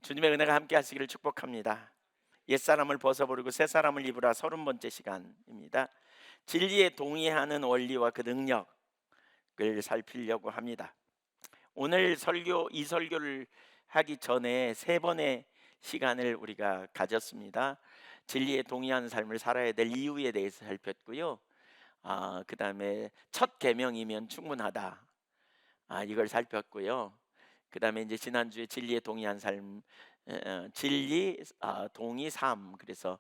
주님의 은혜가 함께 하시기를 축복합니다. 옛사람을 벗어버리고 새사람을 입으라 30번째 시간입니다. 진리에 동의하는 원리와 그 능력을 살피려고 합니다. 오늘 이 설교를 하기 전에 세 번의 시간을 우리가 가졌습니다. 진리에 동의하는 삶을 살아야 될 이유에 대해서 살폈고요. 그 다음에 첫 계명이면 충분하다. 이걸 살폈고요. 그 다음에 이제 지난주에 진리에 동의한 삶, 진리, 동의, 삶. 그래서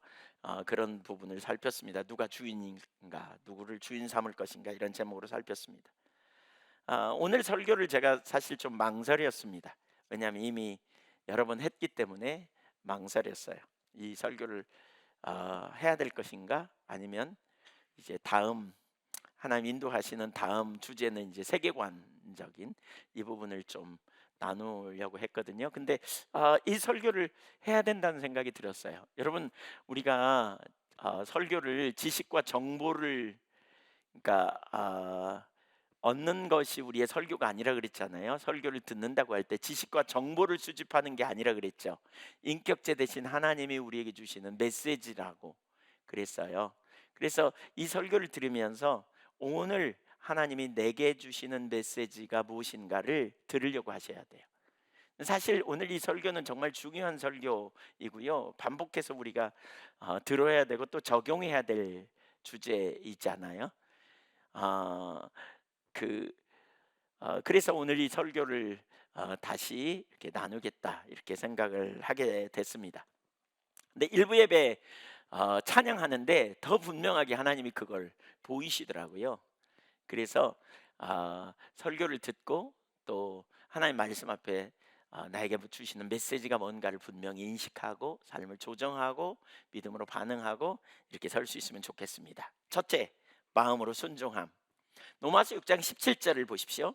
그런 부분을 살폈습니다. 누가 주인인가, 누구를 주인 삼을 것인가, 이런 제목으로 살폈습니다. 오늘 설교를 제가 사실 좀 망설였습니다. 왜냐하면 이미 여러 번 했기 때문에 망설였어요. 이 설교를 해야 될 것인가, 아니면 이제 다음 하나님 인도하시는 다음 주제는 이제 세계관적인 이 부분을 좀 나누려고 했거든요. 근데 이 설교를 해야 된다는 생각이 들었어요. 여러분, 우리가 설교를 지식과 정보를, 그러니까 얻는 것이 우리의 설교가 아니라 그랬잖아요. 설교를 듣는다고 할 때 지식과 정보를 수집하는 게 아니라 그랬죠. 인격체 대신 하나님이 우리에게 주시는 메시지라고 그랬어요. 그래서 이 설교를 들으면서 오늘 하나님이 내게 주시는 메시지가 무엇인가를 들으려고 하셔야 돼요. 사실 오늘 이 설교는 정말 중요한 설교이고요. 반복해서 우리가 들어야 되고 또 적용해야 될 주제이잖아요. 어, 그 그래서 오늘 이 설교를 다시 이렇게 나누겠다, 이렇게 생각을 하게 됐습니다. 근데 일부 예배 찬양하는데 더 분명하게 하나님이 그걸 보이시더라고요. 그래서 설교를 듣고 또 하나님 말씀 앞에 나에게 주시는 메시지가 뭔가를 분명히 인식하고 삶을 조정하고 믿음으로 반응하고 이렇게 설 수 있으면 좋겠습니다. 첫째, 마음으로 순종함. 로마서 6장 17절을 보십시오.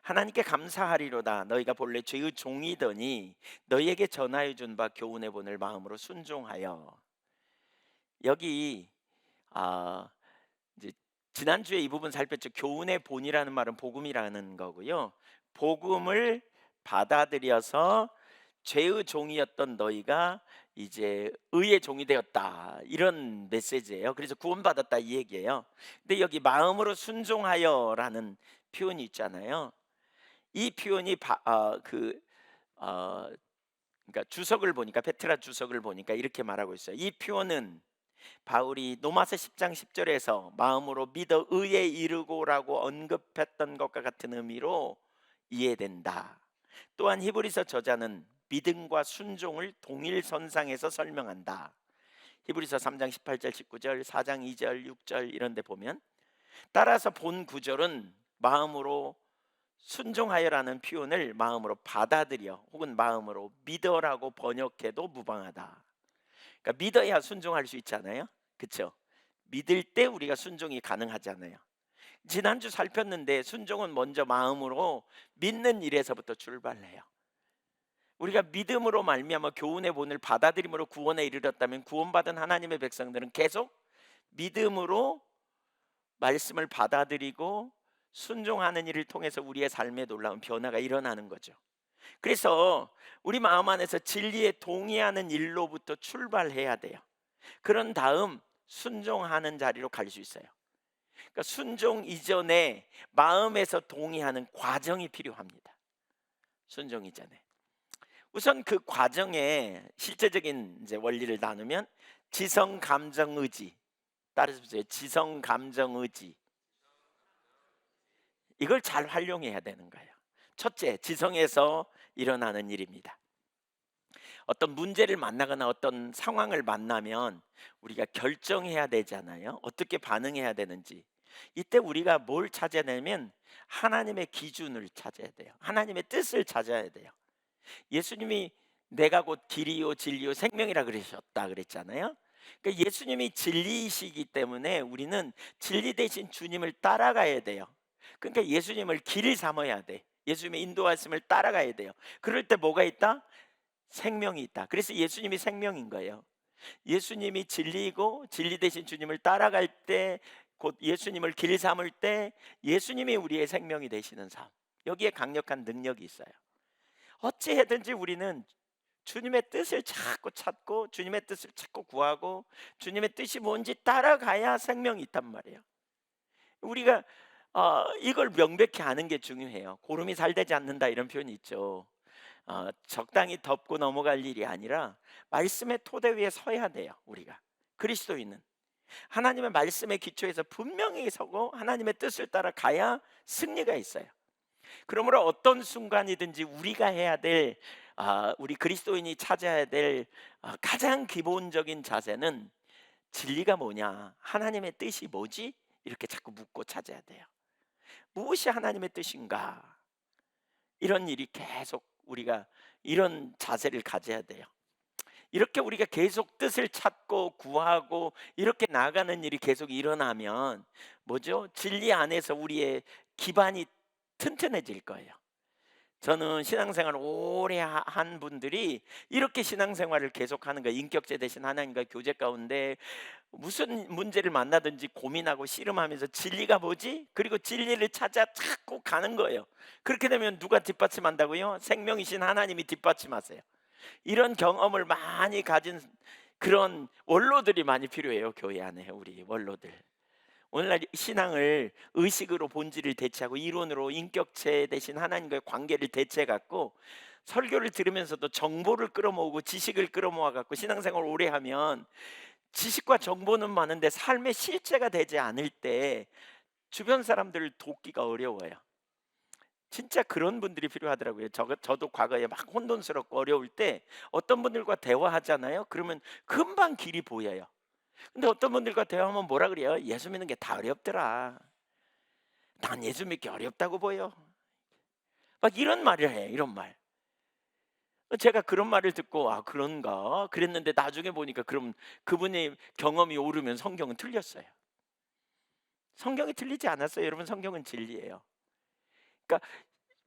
하나님께 감사하리로다. 너희가 본래 죄의 종이더니 너희에게 전하여 준 바 교훈의 본을 마음으로 순종하여. 여기 아 이제 지난주에 이 부분 살폈죠. 교훈의 본이라는 말은 복음이라는 거고요. 복음을 받아들여서 죄의 종이었던 너희가 이제 의의 종이 되었다, 이런 메시지예요. 그래서 구원받았다, 이 얘기예요. 근데 여기 마음으로 순종하여라는 표현이 있잖아요. 이 표현이 그러니까 주석을 보니까, 페트라 주석을 보니까 이렇게 말하고 있어요. 이 표현은 바울이 로마서 10장 10절에서 마음으로 믿어 의에 이르고라고 언급했던 것과 같은 의미로 이해된다. 또한 히브리서 저자는 믿음과 순종을 동일선상에서 설명한다. 히브리서 3장 18절 19절 4장 2절 6절 이런 데 보면, 따라서 본 구절은 마음으로 순종하여라는 표현을 마음으로 받아들여 혹은 마음으로 믿어라고 번역해도 무방하다. 그러니까 믿어야 순종할 수 있잖아요. 그렇죠? 믿을 때 우리가 순종이 가능하잖아요. 지난주 살폈는데 순종은 먼저 마음으로 믿는 일에서부터 출발해요. 우리가 믿음으로 말미암아 교훈의 본을 받아들임으로 구원에 이르렀다면 구원받은 하나님의 백성들은 계속 믿음으로 말씀을 받아들이고 순종하는 일을 통해서 우리의 삶에 놀라운 변화가 일어나는 거죠. 그래서 우리 마음 안에서 진리에 동의하는 일로부터 출발해야 돼요. 그런 다음 순종하는 자리로 갈 수 있어요. 그러니까 순종 이전에 마음에서 동의하는 과정이 필요합니다. 순종 이전에. 우선 그 과정의 실제적인 이제 원리를 나누면 지성, 감정, 의지. 따라서 보세요. 지성, 감정, 의지. 이걸 잘 활용해야 되는 거예요. 첫째, 지성에서 일어나는 일입니다. 어떤 문제를 만나거나 어떤 상황을 만나면 우리가 결정해야 되잖아요. 어떻게 반응해야 되는지. 이때 우리가 뭘 찾아야 되냐면 하나님의 기준을 찾아야 돼요. 하나님의 뜻을 찾아야 돼요. 예수님이 내가 곧 길이요 진리요 생명이라 그러셨다 그랬잖아요. 그러니까 예수님이 진리이시기 때문에 우리는 진리 대신 주님을 따라가야 돼요. 그러니까 예수님을 길 삼아야 돼. 예수님의 인도하심을 따라가야 돼요. 그럴 때 뭐가 있다? 생명이 있다. 그래서 예수님이 생명인 거예요. 예수님이 진리이고 진리 대신 주님을 따라갈 때, 곧 예수님을 길 삼을 때 예수님이 우리의 생명이 되시는 삶, 여기에 강력한 능력이 있어요. 어찌 해든지 우리는 주님의 뜻을 자꾸 찾고 주님의 뜻을 자꾸 구하고 주님의 뜻이 뭔지 따라가야 생명이 있단 말이에요. 우리가 이걸 명백히 아는 게 중요해요. 고름이 잘 되지 않는다 이런 표현이 있죠. 적당히 덮고 넘어갈 일이 아니라 말씀의 토대 위에 서야 돼요. 우리가 그리스도인은 하나님의 말씀의 기초에서 분명히 서고 하나님의 뜻을 따라 가야 승리가 있어요. 그러므로 어떤 순간이든지 우리가 해야 될 우리 그리스도인이 찾아야 될 가장 기본적인 자세는 진리가 뭐냐, 하나님의 뜻이 뭐지? 이렇게 자꾸 묻고 찾아야 돼요. 무엇이 하나님의 뜻인가? 이런 일이 계속 우리가 이런 자세를 가져야 돼요. 이렇게 우리가 계속 뜻을 찾고 구하고 이렇게 나가는 일이 계속 일어나면 뭐죠? 진리 안에서 우리의 기반이 튼튼해질 거예요. 저는 신앙생활을 오래 한 분들이 이렇게 신앙생활을 계속하는 거예요. 인격체 대신 하나님과 교제 가운데 무슨 문제를 만나든지 고민하고 씨름하면서 진리가 뭐지? 그리고 진리를 찾아 찾고 가는 거예요. 그렇게 되면 누가 뒷받침한다고요? 생명이신 하나님이 뒷받침하세요. 이런 경험을 많이 가진 그런 원로들이 많이 필요해요. 교회 안에 우리 원로들. 오늘날 신앙을 의식으로 본질을 대체하고 이론으로 인격체 대신 하나님과의 관계를 대체해 갖고 설교를 들으면서도 정보를 끌어모으고 지식을 끌어모아 갖고 신앙생활을 오래 하면 지식과 정보는 많은데 삶의 실제가 되지 않을 때 주변 사람들을 돕기가 어려워요. 진짜 그런 분들이 필요하더라고요. 저도 과거에 막 혼돈스럽고 어려울 때 어떤 분들과 대화하잖아요. 그러면 금방 길이 보여요. 근데 어떤 분들과 대화하면 뭐라 그래요? 예수 믿는 게 다 어렵더라. 난 예수 믿기 어렵다고 보여. 막 이런 말을 해요. 이런 말. 제가 그런 말을 듣고 그런가 그랬는데 나중에 보니까 그럼 그분의 경험이 오르면 성경은 틀렸어요. 성경이 틀리지 않았어요. 여러분, 성경은 진리예요. 그러니까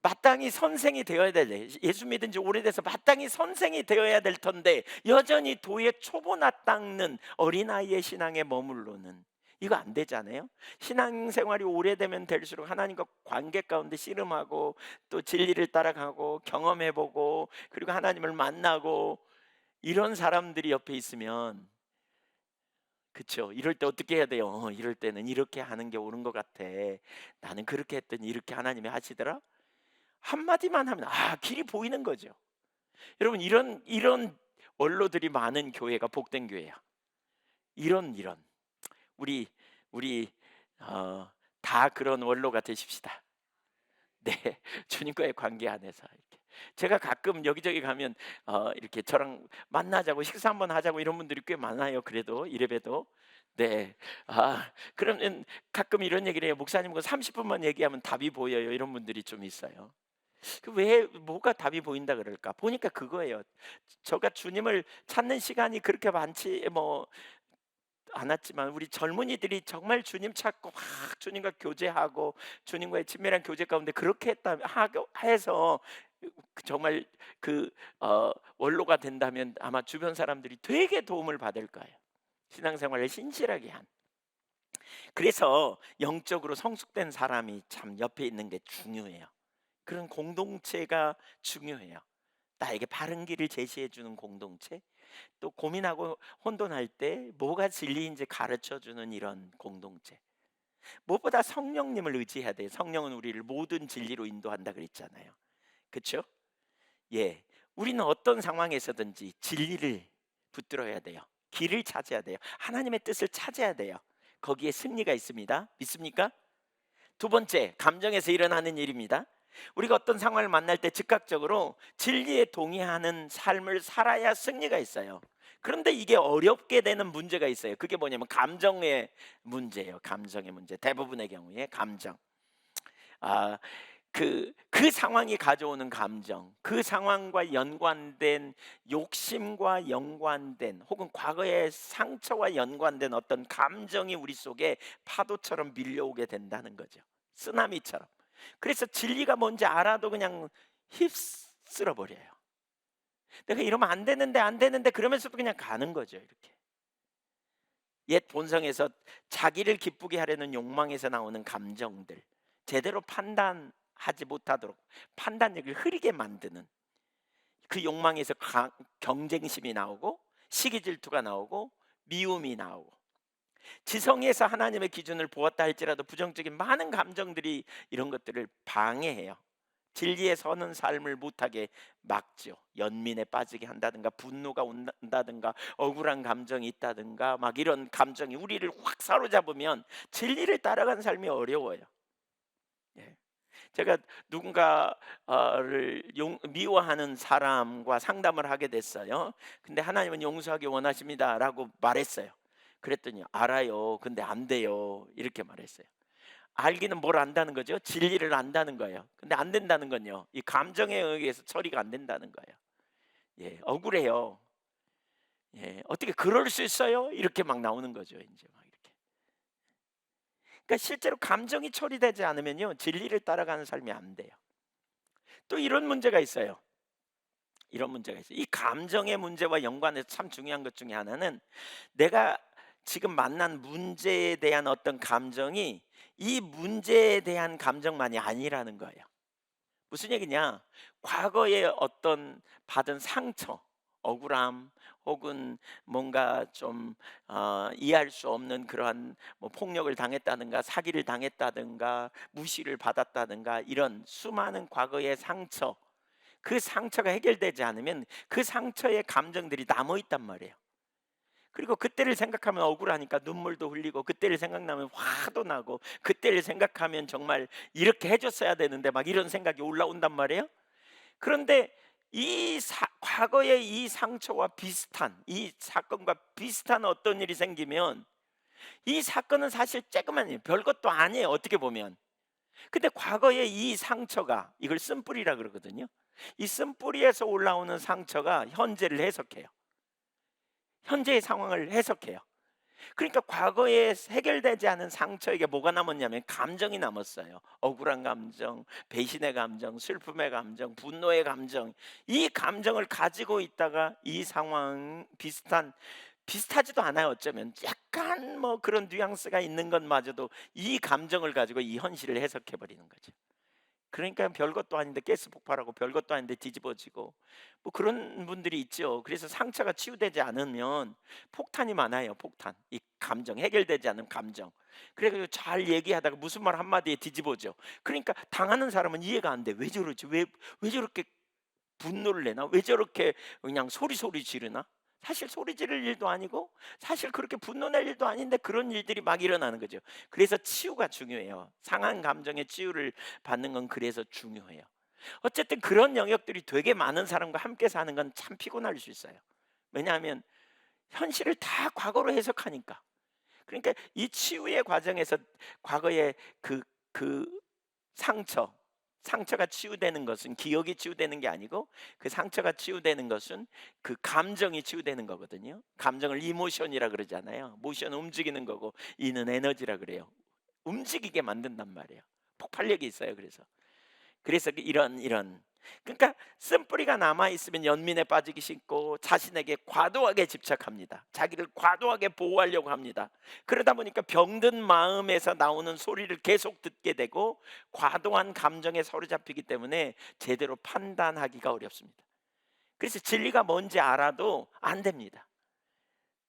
마땅히 선생이 되어야 될, 예수 믿은 지 오래돼서 마땅히 선생이 되어야 될 텐데 여전히 도의 초보나 닦는 어린아이의 신앙에 머물러는, 이거 안 되잖아요. 신앙생활이 오래되면 될수록 하나님과 관계 가운데 씨름하고 또 진리를 따라가고 경험해보고 그리고 하나님을 만나고 이런 사람들이 옆에 있으면, 그쵸, 이럴 때 어떻게 해야 돼요? 이럴 때는 이렇게 하는 게 옳은 것 같아. 나는 그렇게 했더니 이렇게 하나님이 하시더라. 한마디만 하면 길이 보이는 거죠. 여러분, 이런 원로들이 많은 교회가 복된 교회야. 이런 우리 우리 다 그런 원로가 되십시다. 네, 주님과의 관계 안에서 이렇게. 제가 가끔 여기저기 가면 이렇게 저랑 만나자고 식사 한번 하자고 이런 분들이 꽤 많아요. 그래도 이래봬도. 네. 그러면 가끔 이런 얘기를 해요. 목사님, 그 30분만 얘기하면 답이 보여요. 이런 분들이 좀 있어요. 왜 뭐가 답이 보인다 그럴까? 보니까 그거예요. 저가 주님을 찾는 시간이 그렇게 많지 않았지만 우리 젊은이들이 정말 주님 찾고 막 주님과 교제하고 주님과의 친밀한 교제 가운데 그렇게 해서 정말 원로가 된다면 아마 주변 사람들이 되게 도움을 받을 거예요. 신앙생활을 신실하게 한. 그래서 영적으로 성숙된 사람이 참 옆에 있는 게 중요해요. 그런 공동체가 중요해요. 나에게 바른 길을 제시해 주는 공동체, 또 고민하고 혼돈할 때 뭐가 진리인지 가르쳐 주는 이런 공동체. 무엇보다 성령님을 의지해야 돼요. 성령은 우리를 모든 진리로 인도한다 그랬잖아요. 그렇죠? 예. 우리는 어떤 상황에서든지 진리를 붙들어야 돼요. 길을 찾아야 돼요. 하나님의 뜻을 찾아야 돼요. 거기에 승리가 있습니다. 믿습니까? 두 번째, 감정에서 일어나는 일입니다. 우리가 어떤 상황을 만날 때 즉각적으로 진리에 동의하는 삶을 살아야 승리가 있어요. 그런데 이게 어렵게 되는 문제가 있어요. 그게 뭐냐면 감정의 문제예요. 감정의 문제. 대부분의 경우에 감정. 아, 그 상황이 가져오는 감정, 그 상황과 연관된 욕심과 연관된 혹은 과거의 상처와 연관된 어떤 감정이 우리 속에 파도처럼 밀려오게 된다는 거죠. 쓰나미처럼. 그래서 진리가 뭔지 알아도 그냥 휩쓸어 버려요. 내가 이러면 안 되는데 안 되는데 그러면서도 그냥 가는 거죠. 이렇게 옛 본성에서 자기를 기쁘게 하려는 욕망에서 나오는 감정들, 제대로 판단하지 못하도록 판단력을 흐리게 만드는 그 욕망에서 경쟁심이 나오고 시기 질투가 나오고 미움이 나오고, 지성에서 하나님의 기준을 보았다 할지라도 부정적인 많은 감정들이 이런 것들을 방해해요. 진리에 서는 삶을 못하게 막죠. 연민에 빠지게 한다든가, 분노가 온다든가, 억울한 감정이 있다든가, 막 이런 감정이 우리를 확 사로잡으면 진리를 따라가는 삶이 어려워요. 예. 제가 누군가를 미워하는 사람과 상담을 하게 됐어요. 근데 하나님은 용서하기 원하십니다라고 말했어요. 그랬더니 알아요. 근데 안 돼요. 이렇게 말했어요. 알기는 뭘 안다는 거죠? 진리를 안다는 거예요. 근데 안 된다는 건요, 이 감정에 의해서 처리가 안 된다는 거예요. 예, 억울해요. 예, 어떻게 그럴 수 있어요? 이렇게 막 나오는 거죠. 이제 막 이렇게. 그러니까 실제로 감정이 처리되지 않으면요, 진리를 따라가는 삶이 안 돼요. 또 이런 문제가 있어요. 이런 문제가 있어요. 이 감정의 문제와 연관해서 참 중요한 것 중에 하나는, 내가 지금 만난 문제에 대한 어떤 감정이 이 문제에 대한 감정만이 아니라는 거예요. 무슨 얘기냐? 과거에 어떤 받은 상처, 억울함, 혹은 뭔가 좀 이해할 수 없는 그러한 뭐 폭력을 당했다든가, 사기를 당했다든가, 무시를 받았다든가, 이런 수많은 과거의 상처, 그 상처가 해결되지 않으면 그 상처의 감정들이 남아 있단 말이에요. 그리고 그때를 생각하면 억울하니까 눈물도 흘리고, 그때를 생각나면 화도 나고, 그때를 생각하면 정말 이렇게 해줬어야 되는데 막 이런 생각이 올라온단 말이에요. 그런데 과거의 이 상처와 비슷한, 이 사건과 비슷한 어떤 일이 생기면, 이 사건은 사실 쬐그만 일, 별것도 아니에요, 어떻게 보면. 근데 과거의 이 상처가, 이걸 쓴뿌리라 그러거든요. 이 쓴뿌리에서 올라오는 상처가 현재를 해석해요. 현재의 상황을 해석해요. 그러니까 과거에 해결되지 않은 상처에게 뭐가 남았냐면 감정이 남았어요. 억울한 감정, 배신의 감정, 슬픔의 감정, 분노의 감정. 이 감정을 가지고 있다가 이 상황 비슷하지도 않아요. 어쩌면 약간 뭐 그런 뉘앙스가 있는 것마저도 이 감정을 가지고 이 현실을 해석해 버리는 거죠. 그러니까 별것도 아닌데 가스 폭발하고, 별것도 아닌데 뒤집어지고, 뭐 그런 분들이 있죠. 그래서 상처가 치유되지 않으면 폭탄이 많아요. 폭탄, 이 감정, 해결되지 않은 감정. 그래가지고 잘 얘기하다가 무슨 말 한마디에 뒤집어져. 그러니까 당하는 사람은 이해가 안 돼. 왜 저러지? 왜 저렇게 분노를 내나? 왜 저렇게 그냥 소리 지르나? 사실 소리 지를 일도 아니고, 사실 그렇게 분노낼 일도 아닌데 그런 일들이 막 일어나는 거죠. 그래서 치유가 중요해요. 상한 감정의 치유를 받는 건 그래서 중요해요. 어쨌든 그런 영역들이 되게 많은 사람과 함께 사는 건 참 피곤할 수 있어요. 왜냐하면 현실을 다 과거로 해석하니까. 그러니까 이 치유의 과정에서 과거의 그 상처, 상처가 치유되는 것은 기억이 치유되는 게 아니고, 그 상처가 치유되는 것은 그 감정이 치유되는 거거든요. 감정을 이모션이라 그러잖아요. 모션, 움직이는 거고, 이는 에너지라 그래요. 움직이게 만든단 말이에요. 폭발력이 있어요. 그래서 이런 그러니까 쓴뿌리가 남아 있으면 연민에 빠지기 쉽고, 자신에게 과도하게 집착합니다. 자기를 과도하게 보호하려고 합니다. 그러다 보니까 병든 마음에서 나오는 소리를 계속 듣게 되고, 과도한 감정에 사로잡히기 때문에 제대로 판단하기가 어렵습니다. 그래서 진리가 뭔지 알아도 안 됩니다.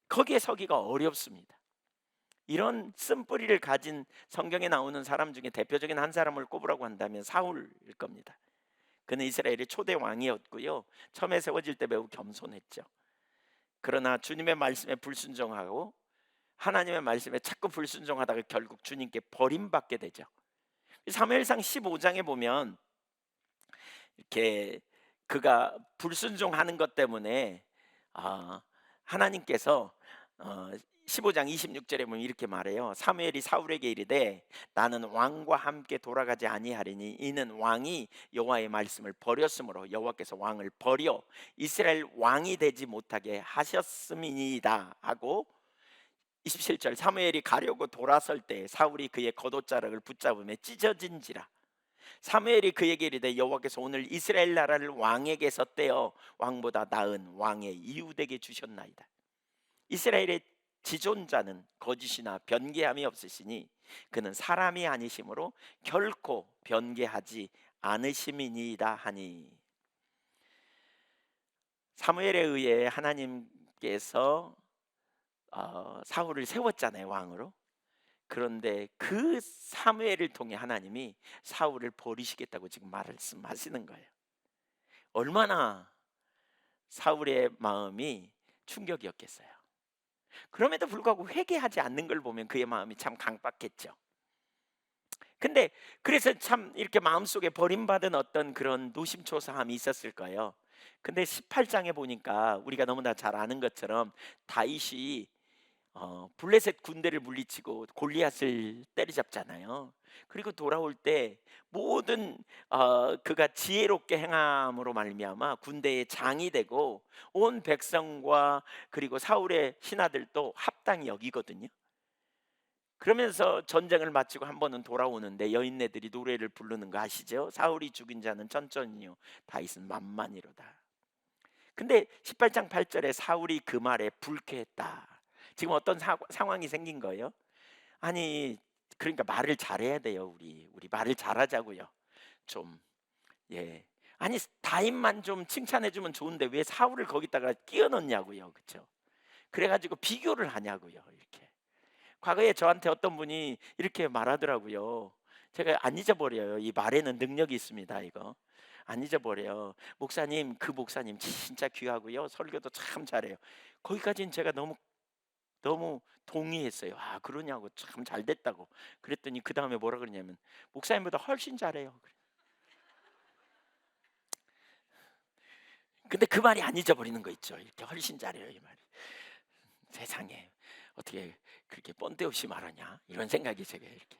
거기에 서기가 어렵습니다. 이런 쓴뿌리를 가진 성경에 나오는 사람 중에 대표적인 한 사람을 꼽으라고 한다면 사울일 겁니다. 그는 이스라엘의 초대 왕이었고요, 처음에 세워질 때 매우 겸손했죠. 그러나 주님의 말씀에 불순종하고 하나님의 말씀에 자꾸 불순종하다가 결국 주님께 버림받게 되죠. 사무엘상 15장에 보면 이렇게 그가 불순종하는 것 때문에 하나님께서 15장 26절에 보면 이렇게 말해요. 사무엘이 사울에게 이르되 나는 왕과 함께 돌아가지 아니하리니 이는 왕이 여호와의 말씀을 버렸으므로 여호와께서 왕을 버려 이스라엘 왕이 되지 못하게 하셨음이니이다 하고, 27절 사무엘이 가려고 돌아설 때 사울이 그의 겉옷자락을 붙잡으며 찢어진지라. 사무엘이 그에게 이르되 여호와께서 오늘 이스라엘 나라를 왕에게서 떼어 왕보다 나은 왕의 이웃에게 주셨나이다. 이스라엘의 지존자는 거짓이나 변개함이 없으시니 그는 사람이 아니심으로 결코 변개하지 않으심이니이다 하니. 사무엘에 의해 하나님께서 사울을 세웠잖아요, 왕으로. 그런데 그 사무엘을 통해 하나님이 사울을 버리시겠다고 지금 말씀하시는 거예요. 얼마나 사울의 마음이 충격이었겠어요. 그럼에도 불구하고 회개하지 않는 걸 보면 그의 마음이 참 강박했죠. 근데 그래서 참 이렇게 마음속에 버림받은 어떤 그런 노심초사함이 있었을 거예요. 근데 18장에 보니까 우리가 너무나 잘 아는 것처럼 다윗이 블레셋 군대를 물리치고 골리앗을 때리잡잖아요. 그리고 돌아올 때 모든 그가 지혜롭게 행함으로 말미암아 군대의 장이 되고 온 백성과 그리고 사울의 신하들도 합당히 여기거든요. 그러면서 전쟁을 마치고 한 번은 돌아오는데 여인네들이 노래를 부르는 거 아시죠? 사울이 죽인 자는 천천히요, 다윗은 만만이로다. 근데 18장 8절에 사울이 그 말에 불쾌했다. 지금 어떤 상황이 생긴 거예요? 아니, 그러니까 말을 잘해야 돼요. 우리 말을 잘하자고요. 좀, 예. 아니, 다윗만 좀 칭찬해 주면 좋은데 왜 사울을 거기다가 끼워 넣냐고요. 그렇죠? 그래가지고 비교를 하냐고요. 이렇게. 과거에 저한테 어떤 분이 이렇게 말하더라고요. 제가 안 잊어버려요. 이 말에는 능력이 있습니다. 이거 안 잊어버려요. 목사님, 그 목사님 진짜 귀하고요, 설교도 참 잘해요. 거기까지는 제가 너무 너무 동의했어요. 아, 그러냐고, 참 잘됐다고. 그랬더니 그 다음에 뭐라 그러냐면 목사님보다 훨씬 잘해요. 근데 그 말이 안 잊어버리는 거 있죠. 이렇게 훨씬 잘해요, 이 말이. 세상에 어떻게 그렇게 뻔데 없이 말하냐, 이런 생각이 제가 이렇게,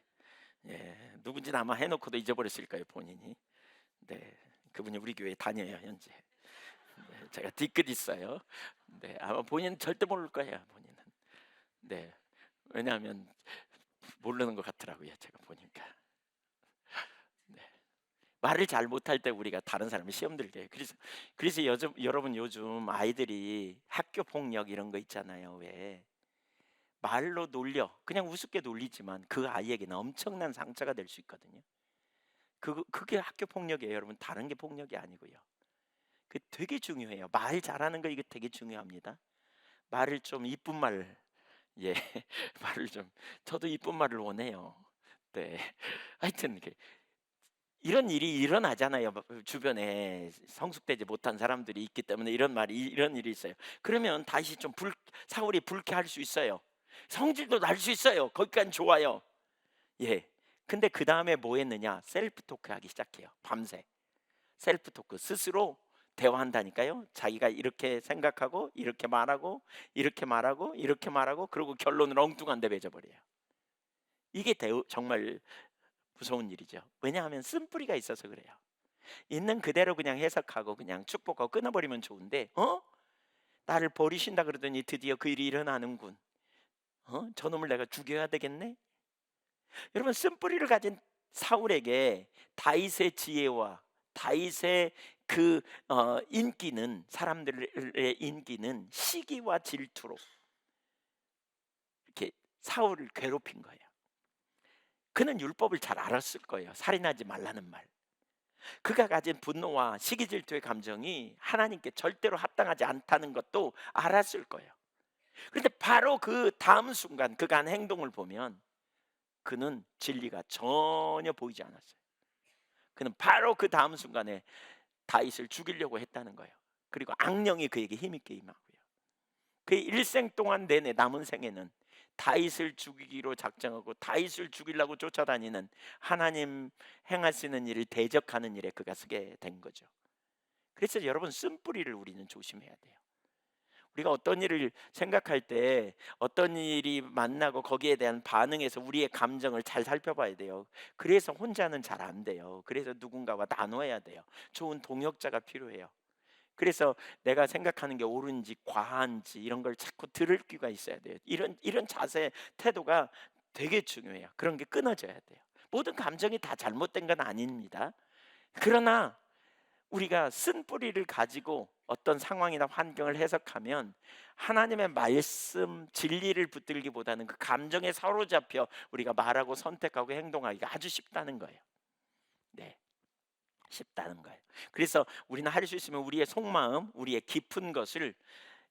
누군지는 아마 해놓고도 잊어버렸을 거예요, 본인이. 네, 그분이 우리 교회에 다녀요, 현재. 네, 제가 뒤끝 있어요. 네, 아마 본인은 절대 모를 거예요, 본인은. 네, 왜냐하면 모르는 것 같더라고요, 제가 보니까. 네. 말을 잘 못할 때 우리가 다른 사람을 시험 들게 해요. 그래서 여러분 요즘 아이들이 학교 폭력 이런 거 있잖아요. 왜 말로 놀려 그냥 우습게 놀리지만 그 아이에게는 엄청난 상처가 될 수 있거든요. 그게 학교 폭력이에요, 여러분. 다른 게 폭력이 아니고요. 그 되게 중요해요. 말 잘하는 거, 이거 되게 중요합니다. 말을 좀 이쁜 말, 예, 말을 좀, 저도 이쁜 말을 원해요. 네, 하여튼 이런 일이 일어나잖아요. 주변에 성숙되지 못한 사람들이 있기 때문에 이런 일이 있어요. 그러면 다시 좀 사울이 불쾌할 수 있어요. 성질도 날 수 있어요. 거기까지 좋아요. 예. 근데 그 다음에 뭐 했느냐? 셀프 토크 하기 시작해요. 밤새 셀프 토크, 스스로 대화한다니까요. 자기가 이렇게 생각하고 이렇게 말하고 이렇게 말하고 이렇게 말하고, 그리고 결론은 엉뚱한 데 맺어버려요. 이게 정말 무서운 일이죠. 왜냐하면 쓴뿌리가 있어서 그래요. 있는 그대로 그냥 해석하고 그냥 축복하고 끊어버리면 좋은데, 나를 버리신다 그러더니 드디어 그 일이 일어나는군. 저놈을 내가 죽여야 되겠네. 여러분, 쓴뿌리를 가진 사울에게 다윗의 지혜와 다윗의 그 인기는, 사람들의 인기는 시기와 질투로 이렇게 사울을 괴롭힌 거예요. 그는 율법을 잘 알았을 거예요. 살인하지 말라는 말. 그가 가진 분노와 시기 질투의 감정이 하나님께 절대로 합당하지 않다는 것도 알았을 거예요. 그런데 바로 그 다음 순간 그가 한 행동을 보면 그는 진리가 전혀 보이지 않았어요. 그는 바로 그 다음 순간에 다윗을 죽이려고 했다는 거예요. 그리고 악령이 그에게 힘있게 임하고요. 그의 일생 동안 내내 남은 생에는 다윗을 죽이기로 작정하고 다윗을 죽이려고 쫓아다니는, 하나님 행하시는 일을 대적하는 일에 그가 쓰게 된 거죠. 그래서 여러분, 쓴뿌리를 우리는 조심해야 돼요. 우리가 어떤 일을 생각할 때 어떤 일이 만나고 거기에 대한 반응에서 우리의 감정을 잘 살펴봐야 돼요. 그래서 혼자는 잘 안 돼요. 그래서 누군가와 나눠야 돼요. 좋은 동역자가 필요해요. 그래서 내가 생각하는 게 옳은지 과한지 이런 걸 자꾸 들을 귀가 있어야 돼요. 이런 자세, 태도가 되게 중요해요. 그런 게 끊어져야 돼요. 모든 감정이 다 잘못된 건 아닙니다. 그러나 우리가 쓴 뿌리를 가지고 어떤 상황이나 환경을 해석하면 하나님의 말씀, 진리를 붙들기보다는 그 감정에 사로잡혀 우리가 말하고 선택하고 행동하기가 아주 쉽다는 거예요. 네. 쉽다는 거예요. 그래서 우리는 할 수 있으면 우리의 속마음, 우리의 깊은 것을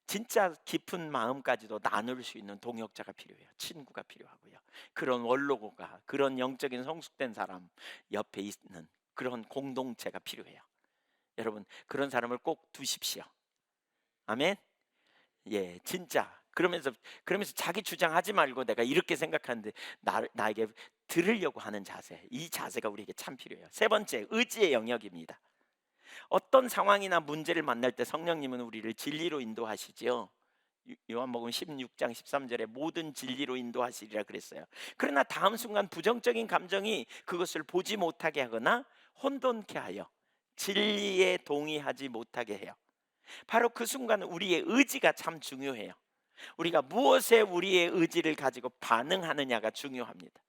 진짜 깊은 마음까지도 나눌 수 있는 동역자가 필요해요. 친구가 필요하고요. 그런 원로가, 그런 영적인 성숙된 사람 옆에 있는 그런 공동체가 필요해요. 여러분, 그런 사람을 꼭 두십시오. 아멘. 예, 진짜. 그러면서 자기 주장하지 말고 내가 이렇게 생각하는데 나에게 들으려고 하는 자세. 이 자세가 우리에게 참 필요해요. 세 번째, 의지의 영역입니다. 어떤 상황이나 문제를 만날 때 성령님은 우리를 진리로 인도하시지요. 요한복음 16장 13절에 모든 진리로 인도하시리라 그랬어요. 그러나 다음 순간 부정적인 감정이 그것을 보지 못하게 하거나 혼돈케 하여 진리에 동의하지 못하게 해요. 바로 그 순간은 우리의 의지가 참 중요해요. 우리가 무엇에 우리의 의지를 가지고 반응하느냐가 중요합니다.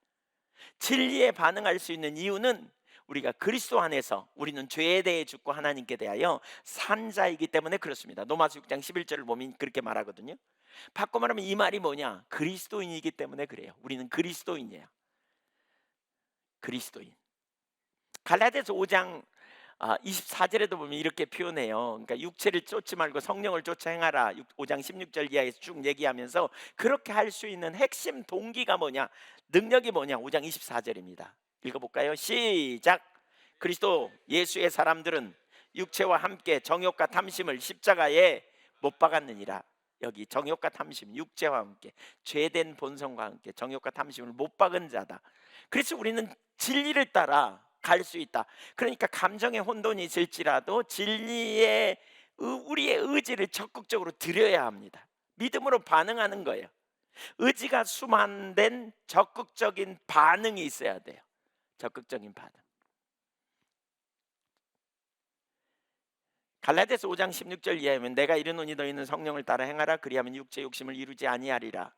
진리에 반응할 수 있는 이유는 우리가 그리스도 안에서 우리는 죄에 대해 죽고 하나님께 대하여 산 자이기 때문에 그렇습니다. 로마서 6장 11절을 보면 그렇게 말하거든요. 바꿔 말하면 이 말이 뭐냐? 그리스도인이기 때문에 그래요. 우리는 그리스도인이에요. 그리스도인. 갈라디아서 5장 24절에도 보면 이렇게 표현해요. 그러니까 육체를 쫓지 말고 성령을 쫓아 행하라. 5장 16절 이하에서 쭉 얘기하면서 그렇게 할 수 있는 핵심 동기가 뭐냐? 능력이 뭐냐? 5장 24절입니다. 읽어볼까요? 시작. 그리스도 예수의 사람들은 육체와 함께 정욕과 탐심을 십자가에 못 박았느니라. 여기 정욕과 탐심, 육체와 함께 죄된 본성과 함께 정욕과 탐심을 못 박은 자다. 그래서 우리는 진리를 따라 갈 수 있다. 그러니까 감정의 혼돈이 있을지라도 진리에 우리의 의지를 적극적으로 드려야 합니다. 믿음으로 반응하는 거예요. 의지가 수만된 적극적인 반응이 있어야 돼요. 적극적인 반응. 갈라디아서 5장 16절 이하면 내가 이르노니 너희는 성령을 따라 행하라. 그리하면 육체 욕심을 이루지 아니하리라.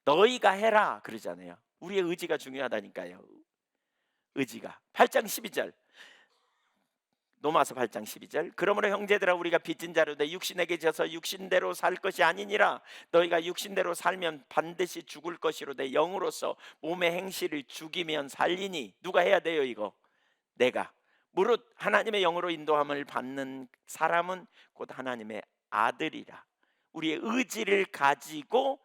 너희가 해라 그러잖아요. 우리의 의지가 중요하다니까요. 의지가. 8장 12절. 로마서 8장 12절. 그러므로 형제들아 우리가 빚진 자로 내 육신에게 져서 육신대로 살 것이 아니니라. 너희가 육신대로 살면 반드시 죽을 것이로 내 영으로서 몸의 행실을 죽이면 살리니. 누가 해야 돼요 이거? 내가. 무릇 하나님의 영으로 인도함을 받는 사람은 곧 하나님의 아들이라. 우리의 의지를 가지고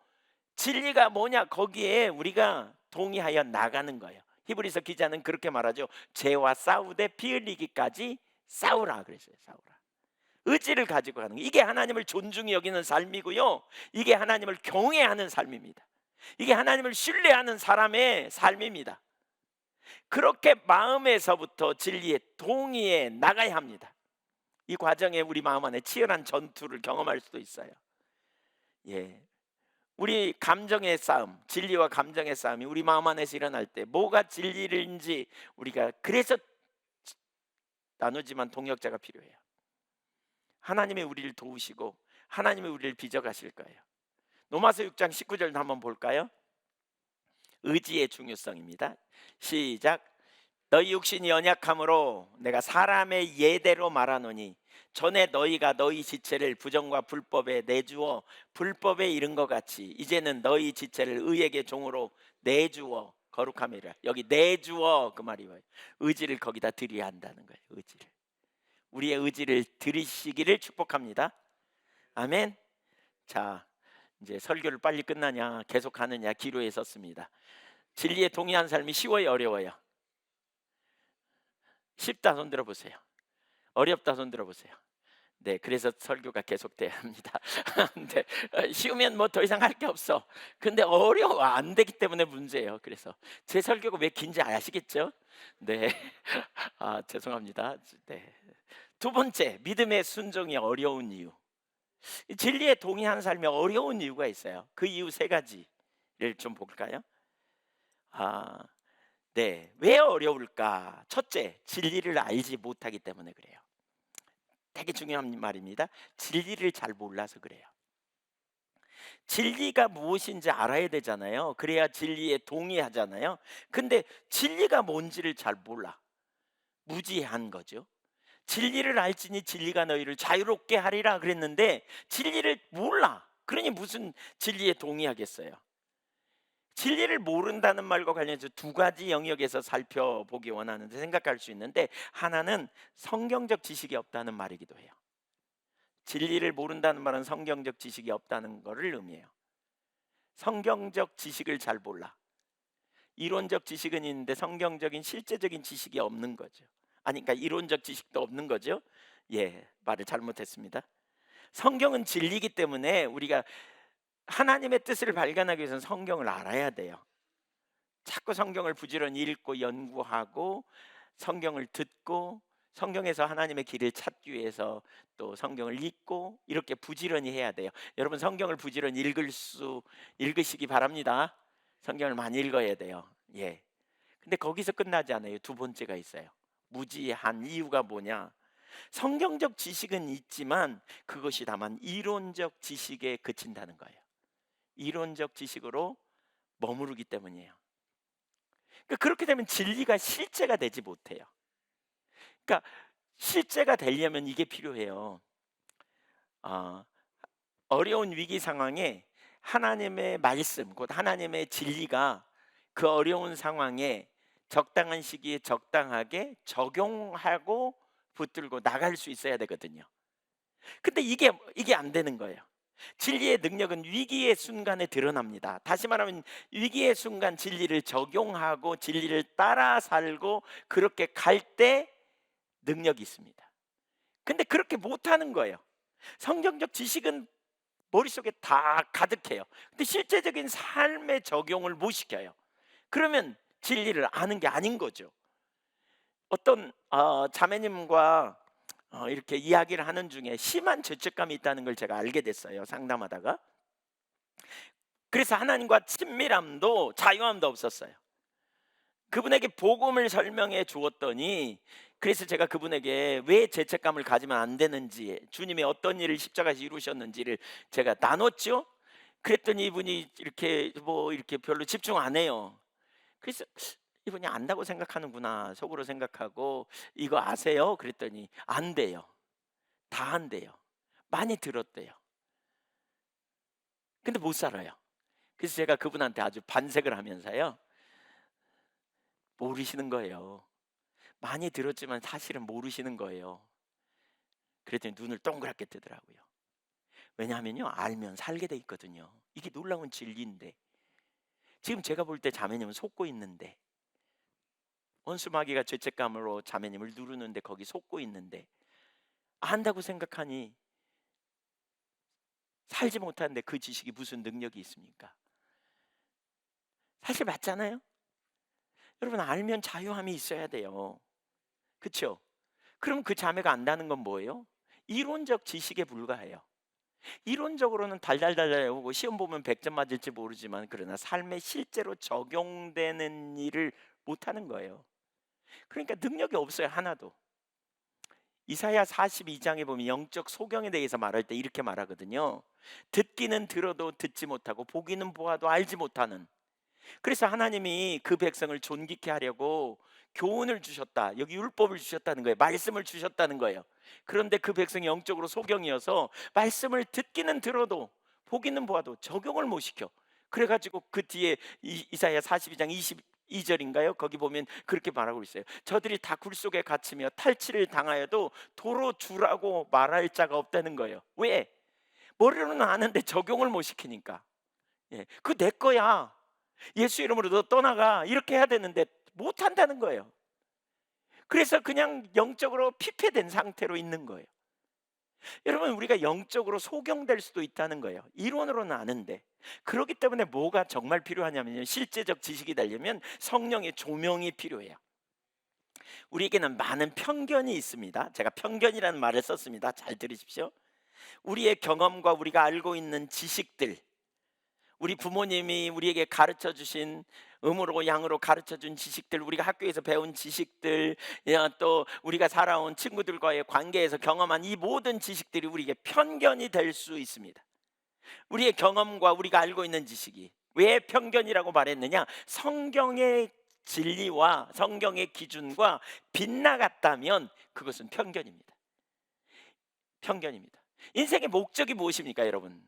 진리가 뭐냐 거기에 우리가 동의하여 나가는 거예요. 히브리서 기자는 그렇게 말하죠. 죄와 싸우되 피 흘리기까지 싸우라 그랬어요. 싸우라. 의지를 가지고 가는 거. 이게 하나님을 존중히 여기는 삶이고요. 이게 하나님을 경외하는 삶입니다. 이게 하나님을 신뢰하는 사람의 삶입니다. 그렇게 마음에서부터 진리에 동의해 나가야 합니다. 이 과정에 우리 마음 안에 치열한 전투를 경험할 수도 있어요. 예, 우리 감정의 싸움, 진리와 감정의 싸움이 우리 마음 안에서 일어날 때 뭐가 진리인지 우리가 그래서 나누지만 동역자가 필요해요. 하나님이 우리를 도우시고 하나님이 우리를 빚어가실 거예요. 로마서 6장 19절도 한번 볼까요? 의지의 중요성입니다. 시작. 너희 육신이 연약함으로 내가 사람의 예대로 말하노니 전에 너희가 너희 지체를 부정과 불법에 내주어 불법에 이른 것 같이 이제는 너희 지체를 의에게 종으로 내주어 거룩함이라. 여기 내주어 그 말이 뭐예요? 의지를 거기다 드려야 한다는 거예요. 의지를. 우리의 의지를 드리시기를 축복합니다. 아멘. 자, 이제 설교를 빨리 끝나냐 계속 하느냐 기로에 섰습니다. 진리에 동의한 삶이 쉬워요, 어려워요? 쉽다 손 들어보세요. 어렵다 손 들어보세요. 네, 그래서 설교가 계속돼야 합니다. 근데 쉬우면 뭐 더 이상 할 게 없어. 근데 어려워 안 되기 때문에 문제예요. 그래서 제 설교가 왜 긴지 아시겠죠? 네, 죄송합니다. 네. 두 번째, 믿음의 순종이 어려운 이유. 진리에 동의한 삶이 어려운 이유가 있어요. 그 이유 세 가지를 좀 볼까요? 네, 왜 어려울까? 첫째, 진리를 알지 못하기 때문에 그래요. 되게 중요한 말입니다. 진리를 잘 몰라서 그래요. 진리가 무엇인지 알아야 되잖아요. 그래야 진리에 동의하잖아요. 근데 진리가 뭔지를 잘 몰라. 무지한 거죠. 진리를 알지니 진리가 너희를 자유롭게 하리라 그랬는데 진리를 몰라. 그러니 무슨 진리에 동의하겠어요? 진리를 모른다는 말과 관련해서 두 가지 영역에서 살펴보기 원하는데 생각할 수 있는데, 하나는 성경적 지식이 없다는 말이기도 해요. 진리를 모른다는 말은 성경적 지식이 없다는 것을 의미해요. 성경적 지식을 잘 몰라. 이론적 지식은 있는데 성경적인 실제적인 지식이 없는 거죠. 아니, 그러니까 이론적 지식도 없는 거죠. 예, 말을 잘못했습니다. 성경은 진리이기 때문에 우리가 하나님의 뜻을 발견하기 위해서는 성경을 알아야 돼요. 자꾸 성경을 부지런히 읽고 연구하고 성경을 듣고 성경에서 하나님의 길을 찾기 위해서 또 성경을 읽고 이렇게 부지런히 해야 돼요. 여러분, 성경을 부지런히 읽으시기 바랍니다. 성경을 많이 읽어야 돼요. 예. 근데 거기서 끝나지 않아요. 두 번째가 있어요. 무지한 이유가 뭐냐? 성경적 지식은 있지만 그것이 다만 이론적 지식에 그친다는 거예요. 이론적 지식으로 머무르기 때문이에요. 그러니까 그렇게 되면 진리가 실제가 되지 못해요. 그러니까 실제가 되려면 이게 필요해요. 어, 어려운 위기 상황에 하나님의 말씀, 곧 하나님의 진리가 그 어려운 상황에 적당한 시기에 적당하게 적용하고 붙들고 나갈 수 있어야 되거든요. 근데 이게 안 되는 거예요. 진리의 능력은 위기의 순간에 드러납니다. 다시 말하면 위기의 순간 진리를 적용하고 진리를 따라 살고 그렇게 갈 때 능력이 있습니다. 근데 그렇게 못하는 거예요. 성경적 지식은 머릿속에 다 가득해요. 근데 실제적인 삶의 적용을 못 시켜요. 그러면 진리를 아는 게 아닌 거죠. 어떤 자매님과 이렇게 이야기를 하는 중에 심한 죄책감이 있다는 걸 제가 알게 됐어요. 상담하다가. 그래서 하나님과 친밀함도 자유함도 없었어요. 그분에게 복음을 설명해 주었더니, 그래서 제가 그분에게 왜 죄책감을 가지면 안 되는지, 주님이 어떤 일을 십자가에서 이루셨는지를 제가 나눴죠. 그랬더니 이분이 이렇게 별로 집중 안 해요. 그래서 이분이 안다고 생각하는구나 속으로 생각하고, 이거 아세요? 그랬더니 안 돼요. 다 안 돼요. 많이 들었대요. 근데 못 살아요. 그래서 제가 그분한테 아주 반색을 하면서요, 모르시는 거예요. 많이 들었지만 사실은 모르시는 거예요. 그랬더니 눈을 동그랗게 뜨더라고요. 왜냐하면요, 알면 살게 돼 있거든요. 이게 놀라운 진리인데, 지금 제가 볼 때 자매님은 속고 있는데, 원수마귀가 죄책감으로 자매님을 누르는데 거기 속고 있는데, 안다고 생각하니 살지 못하는데 그 지식이 무슨 능력이 있습니까? 사실 맞잖아요. 여러분, 알면 자유함이 있어야 돼요. 그렇죠? 그럼 그 자매가 안다는 건 뭐예요? 이론적 지식에 불과해요. 이론적으로는 달달달달 외우고 시험 보면 100점 맞을지 모르지만, 그러나 삶에 실제로 적용되는 일을 못하는 거예요. 그러니까 능력이 없어요, 하나도. 이사야 42장에 보면 영적 소경에 대해서 말할 때 이렇게 말하거든요. 듣기는 들어도 듣지 못하고 보기는 보아도 알지 못하는. 그래서 하나님이 그 백성을 존귀케 하려고 교훈을 주셨다, 여기 율법을 주셨다는 거예요. 말씀을 주셨다는 거예요. 그런데 그 백성이 영적으로 소경이어서 말씀을 듣기는 들어도 보기는 보아도 적용을 못 시켜. 그래가지고 그 뒤에 이사야 42장 22절인가요? 거기 보면 그렇게 말하고 있어요. 저들이 다 굴속에 갇히며 탈취를 당하여도 도로 주라고 말할 자가 없다는 거예요. 왜? 머리로는 아는데 적용을 못 시키니까. 예, 그거 내 거야, 예수 이름으로 너 떠나가, 이렇게 해야 되는데 못 한다는 거예요. 그래서 그냥 영적으로 피폐된 상태로 있는 거예요. 여러분, 우리가 영적으로 소경될 수도 있다는 거예요. 이론으로는 아는데. 그렇기 때문에 뭐가 정말 필요하냐면요, 실제적 지식이 되려면 성령의 조명이 필요해요. 우리에게는 많은 편견이 있습니다. 제가 편견이라는 말을 썼습니다. 잘 들으십시오. 우리의 경험과 우리가 알고 있는 지식들, 우리 부모님이 우리에게 가르쳐 주신, 음으로 양으로 가르쳐 준 지식들, 우리가 학교에서 배운 지식들, 또 우리가 살아온 친구들과의 관계에서 경험한 이 모든 지식들이 우리에게 편견이 될 수 있습니다. 우리의 경험과 우리가 알고 있는 지식이 왜 편견이라고 말했느냐? 성경의 진리와 성경의 기준과 빗나갔다면 그것은 편견입니다. 편견입니다. 인생의 목적이 무엇입니까, 여러분?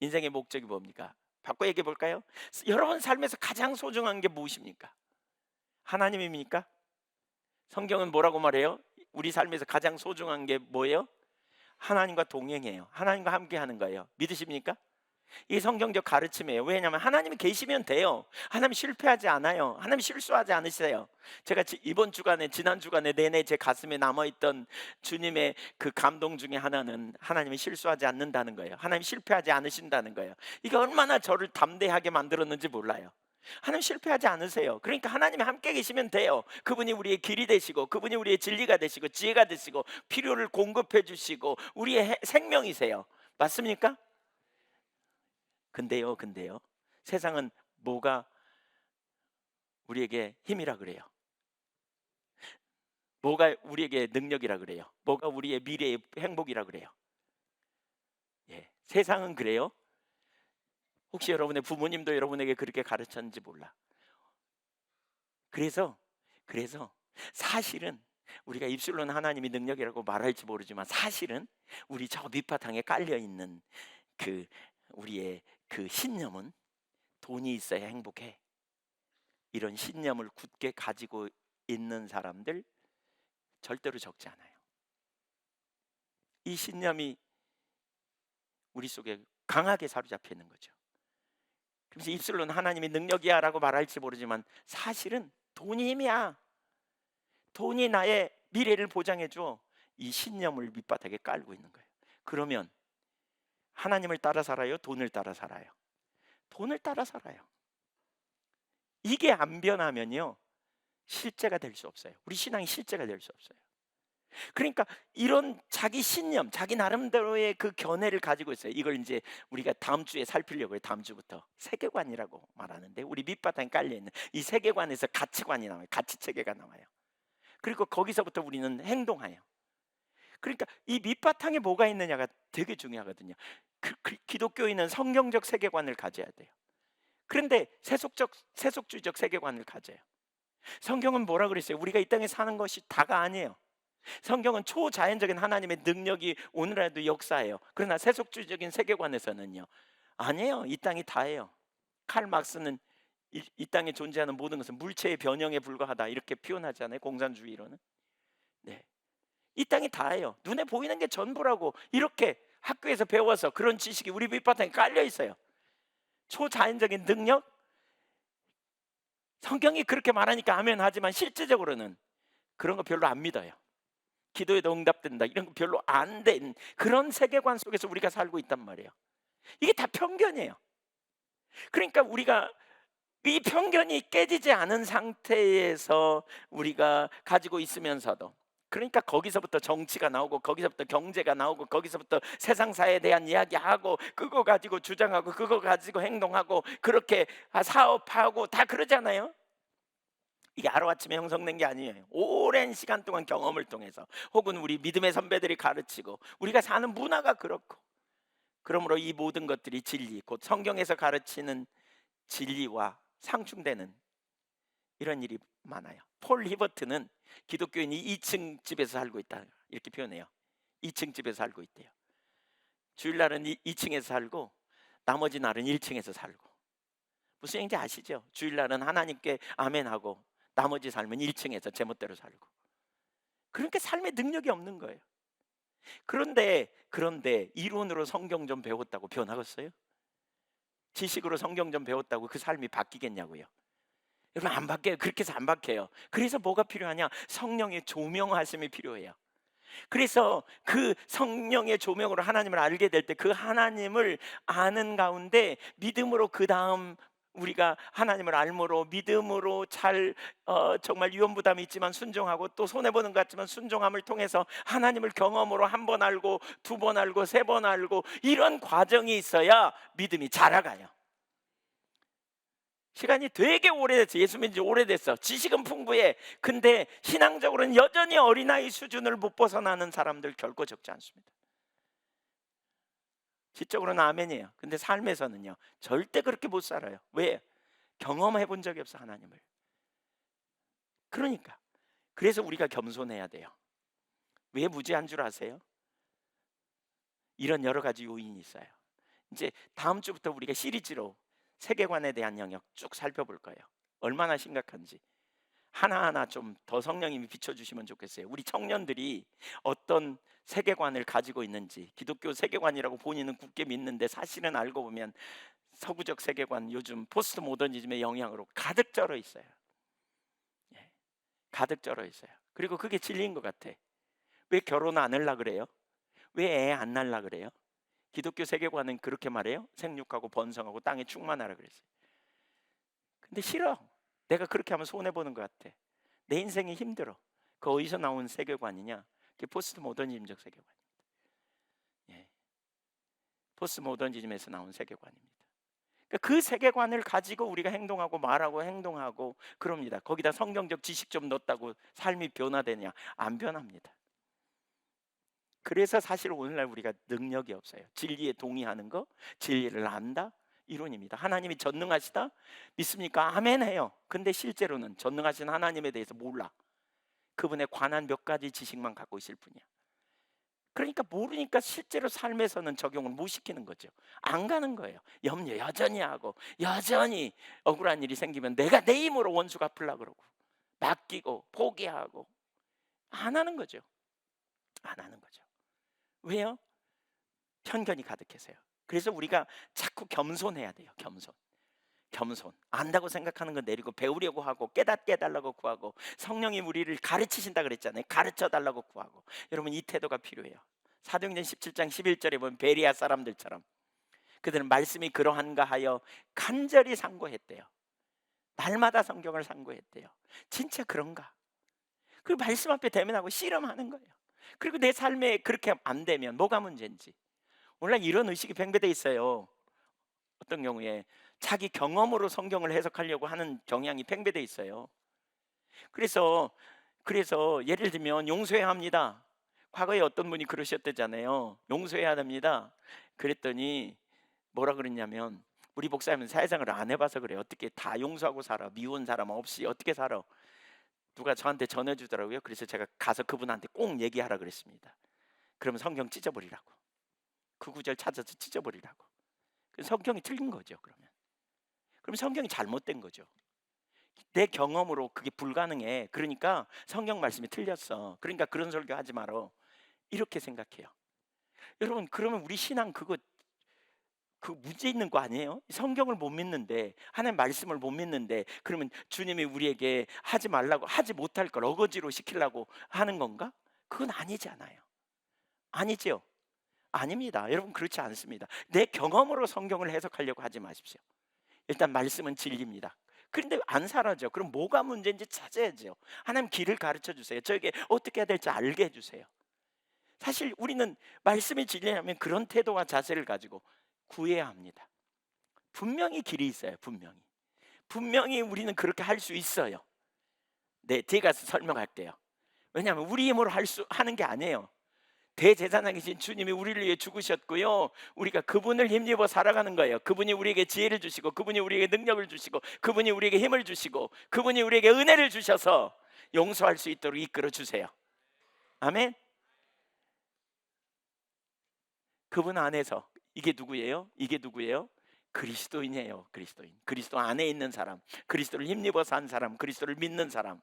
인생의 목적이 뭡니까? 바꿔 얘기해 볼까요? 여러분 삶에서 가장 소중한 게 무엇입니까? 하나님입니까? 성경은 뭐라고 말해요? 우리 삶에서 가장 소중한 게 뭐예요? 하나님과 동행해요. 하나님과 함께 하는 거예요. 믿으십니까? 이게 성경적 가르침이에요. 왜냐하면 하나님이 계시면 돼요. 하나님 실패하지 않아요. 하나님 실수하지 않으세요. 제가 이번 주간에, 지난 주간에 내내 제 가슴에 남아있던 주님의 그 감동 중에 하나는 하나님이 실수하지 않는다는 거예요. 하나님 실패하지 않으신다는 거예요. 이게 얼마나 저를 담대하게 만들었는지 몰라요. 하나님 실패하지 않으세요. 그러니까 하나님이 함께 계시면 돼요. 그분이 우리의 길이 되시고, 그분이 우리의 진리가 되시고, 지혜가 되시고, 필요를 공급해 주시고, 우리의 생명이세요. 맞습니까? 근데요, 세상은 뭐가 우리에게 힘이라 그래요? 뭐가 우리에게 능력이라 그래요? 뭐가 우리의 미래의 행복이라 그래요? 예, 세상은 그래요. 혹시 여러분의 부모님도 여러분에게 그렇게 가르쳤는지 몰라. 그래서 사실은 우리가 입술로는 하나님이 능력이라고 말할지 모르지만, 사실은 우리 저 밑바탕에 깔려 있는 그 우리의 그 신념은 돈이 있어야 행복해. 이런 신념을 굳게 가지고 있는 사람들 절대로 적지 않아요. 이 신념이 우리 속에 강하게 사로잡혀 있는 거죠. 그래서 입술로는 하나님이 능력이야 라고 말할지 모르지만, 사실은 돈이 힘이야. 돈이 나의 미래를 보장해 줘. 이 신념을 밑바닥에 깔고 있는 거예요. 그러면 하나님을 따라 살아요? 돈을 따라 살아요? 돈을 따라 살아요. 이게 안 변하면요, 실제가 될 수 없어요. 우리 신앙이 실제가 될 수 없어요. 그러니까 이런 자기 신념, 자기 나름대로의 그 견해를 가지고 있어요. 이걸 이제 우리가 다음 주에 살피려고 해요. 다음 주부터 세계관이라고 말하는데, 우리 밑바탕에 깔려 있는 이 세계관에서 가치관이 나와요. 가치 체계가 나와요. 그리고 거기서부터 우리는 행동해요. 그러니까 이 밑바탕에 뭐가 있느냐가 되게 중요하거든요. 기독교인은 성경적 세계관을 가져야 돼요. 그런데 세속주의적 세계관을 가져요. 성경은 뭐라 그랬어요? 우리가 이 땅에 사는 것이 다가 아니에요. 성경은 초자연적인 하나님의 능력이 오늘날도 역사해요. 그러나 세속주의적인 세계관에서는요, 아니에요. 이 땅이 다예요. 칼 막스는 이 땅에 존재하는 모든 것은 물체의 변형에 불과하다 이렇게 표현하잖아요. 공산주의로는. 네, 이 땅이 다예요. 눈에 보이는 게 전부라고 이렇게 학교에서 배워서 그런 지식이 우리 밑바탕에 깔려 있어요. 초자연적인 능력? 성경이 그렇게 말하니까 아멘 하지만 실제적으로는 그런 거 별로 안 믿어요. 기도에도 응답된다 이런 거 별로 안 된 그런 세계관 속에서 우리가 살고 있단 말이에요. 이게 다 편견이에요. 그러니까 우리가 이 편견이 깨지지 않은 상태에서 우리가 가지고 있으면서도, 그러니까 거기서부터 정치가 나오고, 거기서부터 경제가 나오고, 거기서부터 세상사에 대한 이야기하고, 그거 가지고 주장하고, 그거 가지고 행동하고, 그렇게 사업하고 다 그러잖아요. 이게 하루아침에 형성된 게 아니에요. 오랜 시간 동안 경험을 통해서, 혹은 우리 믿음의 선배들이 가르치고, 우리가 사는 문화가 그렇고, 그러므로 이 모든 것들이 진리, 곧 성경에서 가르치는 진리와 상충되는 이런 일이 많아요. 폴 히버트는 기독교인이 2층 집에서 살고 있다 이렇게 표현해요. 2층 집에서 살고 있대요. 주일날은 2층에서 살고 나머지 날은 1층에서 살고. 무슨 얘기인지 아시죠? 주일날은 하나님께 아멘하고 나머지 삶은 1층에서 제멋대로 살고. 그러니까 삶에 능력이 없는 거예요. 그런데 이론으로 성경 좀 배웠다고 변하겠어요? 지식으로 성경 좀 배웠다고 그 삶이 바뀌겠냐고요? 여러분, 안 바뀌어요. 그렇게 해서 안 바뀌어요. 그래서 뭐가 필요하냐? 성령의 조명하심이 필요해요. 그래서 그 성령의 조명으로 하나님을 알게 될 때, 그 하나님을 아는 가운데 믿음으로, 그 다음 우리가 하나님을 알므로 믿음으로 잘 정말 위험부담이 있지만 순종하고, 또 손해보는 것 같지만 순종함을 통해서 하나님을 경험으로 한 번 알고, 두 번 알고, 세 번 알고, 이런 과정이 있어야 믿음이 자라가요. 시간이 되게 오래됐어. 예수 믿은 지 오래됐어. 지식은 풍부해. 근데 신앙적으로는 여전히 어린아이 수준을 못 벗어나는 사람들 결코 적지 않습니다. 지적으로는 아멘이에요. 근데 삶에서는요, 절대 그렇게 못 살아요. 왜? 경험해 본 적이 없어, 하나님을. 그러니까 그래서 우리가 겸손해야 돼요. 왜 무지한 줄 아세요? 이런 여러 가지 요인이 있어요. 이제 다음 주부터 우리가 시리즈로 세계관에 대한 영역 쭉 살펴볼 거예요. 얼마나 심각한지 하나하나 좀 더 성령님이 비춰주시면 좋겠어요. 우리 청년들이 어떤 세계관을 가지고 있는지, 기독교 세계관이라고 본인은 굳게 믿는데 사실은 알고 보면 서구적 세계관, 요즘 포스트 모더니즘의 영향으로 가득 쩔어 있어요. 예, 가득 쩔어 있어요. 그리고 그게 진리인 것 같아. 왜 결혼 안 하려 그래요? 왜 애 안 낳으려 그래요? 기독교 세계관은 그렇게 말해요. 생육하고 번성하고 땅에 충만하라 그랬어요. 근데 싫어. 내가 그렇게 하면 손해 보는 것 같아. 내 인생이 힘들어. 그 어디서 나온 세계관이냐? 그게 포스트 모더니즘적 세계관입니다. 예, 포스트 모더니즘에서 나온 세계관입니다. 그러니까 그 세계관을 가지고 우리가 행동하고 말하고 행동하고 그럽니다. 거기다 성경적 지식 좀 넣었다고 삶이 변화되냐? 안 변합니다. 그래서 사실 오늘날 우리가 능력이 없어요. 진리에 동의하는 거, 진리를 안다, 이론입니다. 하나님이 전능하시다? 믿습니까? 아멘 해요. 근데 실제로는 전능하신 하나님에 대해서 몰라. 그분에 관한 몇 가지 지식만 갖고 있을 뿐이야. 그러니까 모르니까 실제로 삶에서는 적용을 못 시키는 거죠. 안 가는 거예요. 염려 여전히 하고 여전히 억울한 일이 생기면 내가 내 힘으로 원수 갚으려고 그러고 맡기고 포기하고 안 하는 거죠. 안 하는 거죠. 왜요? 편견이 가득해서요. 그래서 우리가 자꾸 겸손해야 돼요. 겸손. 안다고 생각하는 건 내리고 배우려고 하고 깨닫게 해달라고 구하고 성령이 우리를 가르치신다 그랬잖아요. 가르쳐 달라고 구하고. 여러분 이 태도가 필요해요. 사도행전 17장 11절에 보면 베리아 사람들처럼 그들은 말씀이 그러한가 하여 간절히 상고했대요. 날마다 성경을 상고했대요. 진짜 그런가? 그 말씀 앞에 대면하고 씨름하는 거예요. 그리고 내 삶에 그렇게 안 되면 뭐가 문제인지. 오늘날 이런 의식이 팽배돼 있어요. 어떤 경우에 자기 경험으로 성경을 해석하려고 하는 경향이 팽배돼 있어요. 그래서 예를 들면 용서해야 합니다. 과거에 어떤 분이 그러셨대잖아요. 용서해야 됩니다. 그랬더니 뭐라 그랬냐면 우리 목사님은 사회생활을 안 해봐서 그래요. 어떻게 다 용서하고 살아? 미운 사람 없이 어떻게 살아? 누가 저한테 전해주더라고요. 그래서 제가 가서 그분한테 꼭 얘기하라 그랬습니다. 그러면 성경 찢어버리라고. 그 구절 찾아서 찢어버리라고. 성경이 틀린 거죠. 그럼 성경이 잘못된 거죠. 내 경험으로 그게 불가능해. 그러니까 성경 말씀이 틀렸어. 그러니까 그런 설교 하지 말어. 이렇게 생각해요. 여러분 그러면 우리 신앙 그 문제 있는 거 아니에요? 성경을 못 믿는데 하나님 말씀을 못 믿는데 그러면 주님이 우리에게 하지 말라고 하지 못할 걸 어거지로 시키려고 하는 건가? 그건 아니잖아요. 아니죠? 아닙니다. 여러분 그렇지 않습니다. 내 경험으로 성경을 해석하려고 하지 마십시오. 일단 말씀은 진리입니다. 그런데 안 살아져. 그럼 뭐가 문제인지 찾아야죠. 하나님 길을 가르쳐 주세요. 저에게 어떻게 해야 될지 알게 해주세요. 사실 우리는 말씀이 진리라면 그런 태도와 자세를 가지고 구해야 합니다. 분명히 길이 있어요. 분명히 우리는 그렇게 할 수 있어요. 네, 뒤에 가서 설명할게요. 왜냐하면 우리 힘으로 하는 게 아니에요. 대제사장이신 주님이 우리를 위해 죽으셨고요. 우리가 그분을 힘입어 살아가는 거예요. 그분이 우리에게 지혜를 주시고 그분이 우리에게 능력을 주시고 그분이 우리에게 힘을 주시고 그분이 우리에게 은혜를 주셔서 용서할 수 있도록 이끌어 주세요. 아멘. 그분 안에서 이게 누구예요? 그리스도인이에요. 그리스도 안에 있는 사람, 그리스도를 힘입어 산 사람, 그리스도를 믿는 사람,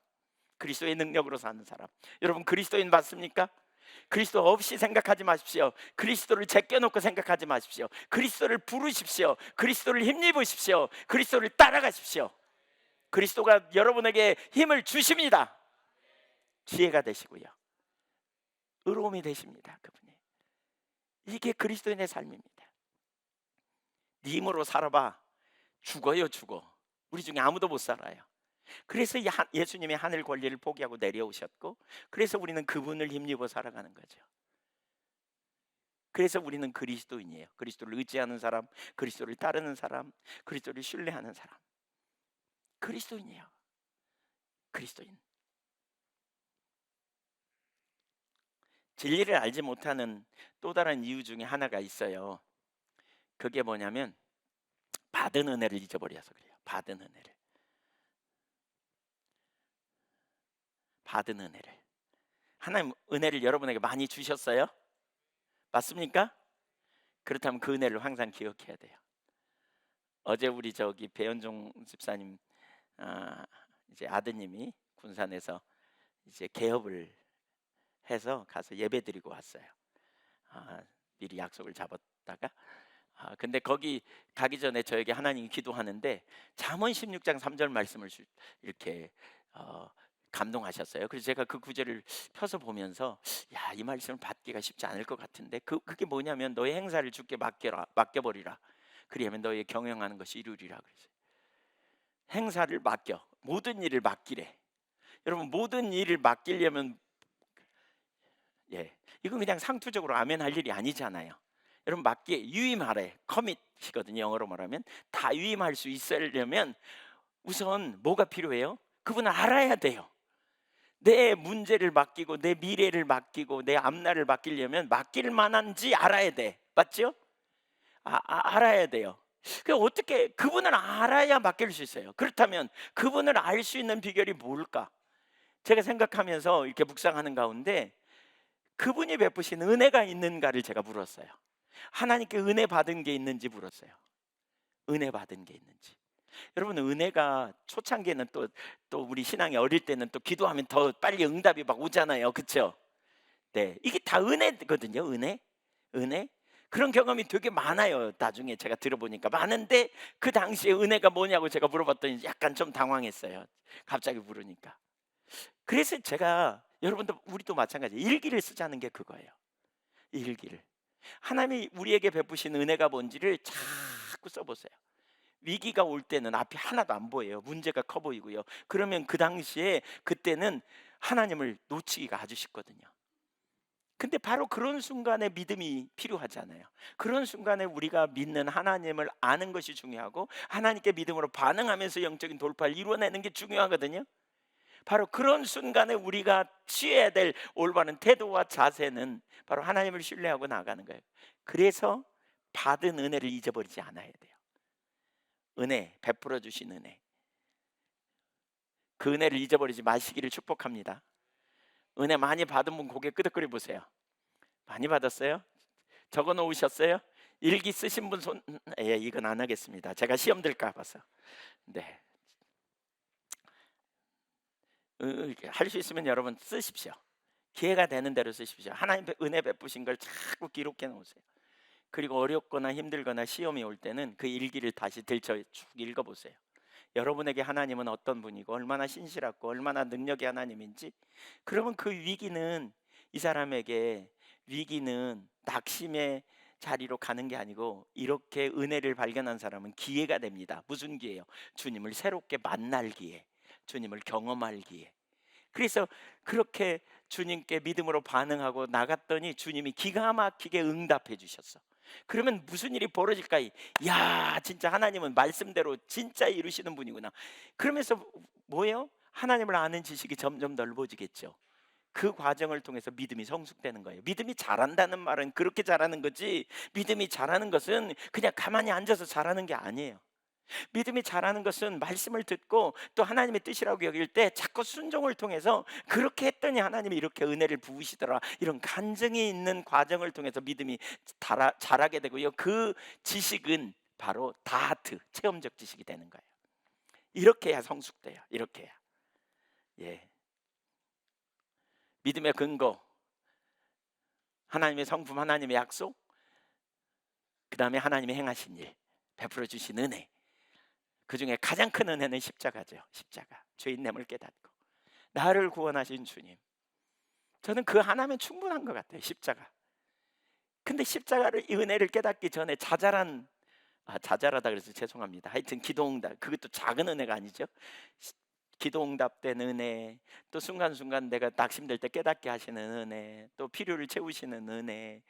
그리스도의 능력으로 사는 사람. 여러분 그리스도인 맞습니까? 그리스도 없이 생각하지 마십시오. 그리스도를 제껴놓고 생각하지 마십시오. 그리스도를 부르십시오. 그리스도를 힘입으십시오. 그리스도를 따라가십시오. 그리스도가 여러분에게 힘을 주십니다. 지혜가 되시고요. 의로움이 되십니다. 그분이. 이게 그리스도인의 삶입니다. 네 힘으로 살아봐. 죽어. 우리 중에 아무도 못 살아요. 그래서 예수님이 하늘 권리를 포기하고 내려오셨고 그래서 우리는 그분을 힘입어 살아가는 거죠. 그래서 우리는 그리스도인이에요. 그리스도를 의지하는 사람, 그리스도를 따르는 사람, 그리스도를 신뢰하는 사람. 그리스도인이에요. 그리스도인. 진리를 알지 못하는 또 다른 이유 중에 하나가 있어요. 그게 뭐냐면 받은 은혜를 잊어버려서 그래요. 받은 은혜를. 하나님 은혜를 여러분에게 많이 주셨어요? 맞습니까? 그렇다면 그 은혜를 항상 기억해야 돼요. 어제 우리 저기 배현종 집사님 이제 아드님이 군산에서 이제 개업을 해서 가서 예배 드리고 왔어요. 미리 약속을 잡았다가 근데 거기 가기 전에 저에게 하나님이 기도하는데 잠언 16장 3절 말씀을 이렇게 감동하셨어요. 그래서 제가 그 구절을 펴서 보면서 야, 이 말씀을 받기가 쉽지 않을 것 같은데 그게 뭐냐면 너의 행사를 주께 맡겨버리라. 그리하면 너의 경영하는 것이 이루리라. 그랬어요. 행사를 맡겨, 모든 일을 맡기래. 여러분, 모든 일을 맡기려면 이건 그냥 상투적으로 아멘 할 일이 아니잖아요. 여러분, 맡기에 유임하래, 커밋이거든요. 영어로 말하면 다 유임할 수 있으려면 우선 뭐가 필요해요? 그분을 알아야 돼요. 내 문제를 맡기고 내 미래를 맡기고 내 앞날을 맡기려면 맡길 만한지 알아야 돼. 맞죠? 알아야 돼요. 어떻게 그분을 알아야 맡길 수 있어요. 그렇다면 그분을 알 수 있는 비결이 뭘까? 제가 생각하면서 이렇게 묵상하는 가운데 그분이 베푸신 은혜가 있는가를 제가 물었어요. 하나님께 은혜 받은 게 있는지 물었어요. 은혜 받은 게 있는지. 여러분, 은혜가 초창기에는 또 우리 신앙이 어릴 때는 또 기도하면 더 빨리 응답이 막 오잖아요. 그렇죠? 네, 이게 다 은혜거든요. 은혜. 그런 경험이 되게 많아요. 나중에 제가 들어보니까 많은데 그 당시에 은혜가 뭐냐고 제가 물어봤더니 약간 좀 당황했어요. 갑자기 물으니까. 그래서 제가 여러분도 우리도 마찬가지 일기를 쓰자는 게 그거예요. 일기를. 하나님이 우리에게 베푸신 은혜가 뭔지를 자꾸 써보세요. 위기가 올 때는 앞이 하나도 안 보여요. 문제가 커 보이고요. 그러면 그 당시에 그때는 하나님을 놓치기가 아주 쉽거든요. 근데 바로 그런 순간에 믿음이 필요하잖아요. 그런 순간에 우리가 믿는 하나님을 아는 것이 중요하고 하나님께 믿음으로 반응하면서 영적인 돌파를 이루어내는 게 중요하거든요. 바로 그런 순간에 우리가 취해야 될 올바른 태도와 자세는 바로 하나님을 신뢰하고 나가는 거예요. 그래서 받은 은혜를 잊어버리지 않아야 돼요. 은혜, 베풀어 주신 은혜, 그 은혜를 잊어버리지 마시기를 축복합니다. 은혜 많이 받은 분 고개 끄덕거려 보세요. 많이 받았어요? 적어 놓으셨어요? 일기 쓰신 분 손? 이건 안 하겠습니다. 제가 시험 들까 봐서. 네. 할 수 있으면 여러분 쓰십시오. 기회가 되는 대로 쓰십시오. 하나님 은혜 베푸신 걸 자꾸 기록해 놓으세요. 그리고 어렵거나 힘들거나 시험이 올 때는 그 일기를 다시 들쳐 쭉 읽어보세요. 여러분에게 하나님은 어떤 분이고 얼마나 신실하고 얼마나 능력의 하나님인지. 그러면 그 위기는 이 사람에게 위기는 낙심의 자리로 가는 게 아니고 이렇게 은혜를 발견한 사람은 기회가 됩니다. 무슨 기회요? 주님을 새롭게 만날 기회, 주님을 경험할 기회. 그래서 그렇게 주님께 믿음으로 반응하고 나갔더니 주님이 기가 막히게 응답해 주셨어. 그러면 무슨 일이 벌어질까? 야, 진짜 하나님은 말씀대로 진짜 이루시는 분이구나. 그러면서 뭐예요? 하나님을 아는 지식이 점점 넓어지겠죠. 그 과정을 통해서 믿음이 성숙되는 거예요. 믿음이 자란다는 말은 그렇게 자라는 거지, 믿음이 자라는 것은 그냥 가만히 앉아서 자라는 게 아니에요. 믿음이 자라는 것은 말씀을 듣고 또 하나님의 뜻이라고 여길 때 자꾸 순종을 통해서 그렇게 했더니 하나님이 이렇게 은혜를 부으시더라, 이런 간증이 있는 과정을 통해서 믿음이 자라게 되고요. 그 지식은 바로 다하트, 체험적 지식이 되는 거예요. 이렇게 해야 성숙돼요. 이렇게 해야. 예. 믿음의 근거, 하나님의 성품, 하나님의 약속, 그 다음에 하나님의 행하신 일, 베풀어 주신 은혜. 그 중에 가장 큰 은혜는 십자가죠. 십자가. 죄인됨을 깨닫고 나를 구원하신 주님. 저는 그 하나면 충분한 것 같아요. 십자가. 근데 십자가를, 이 은혜를 깨닫기 전에 자잘하다 그래서 죄송합니다. 하여튼 기도응답, 그것도 작은 은혜가 아니죠. 기도응답된 은혜, 또 순간순간 내가 낙심될 때 깨닫게 하시는 은혜, 또 필요를 채우시는 은혜,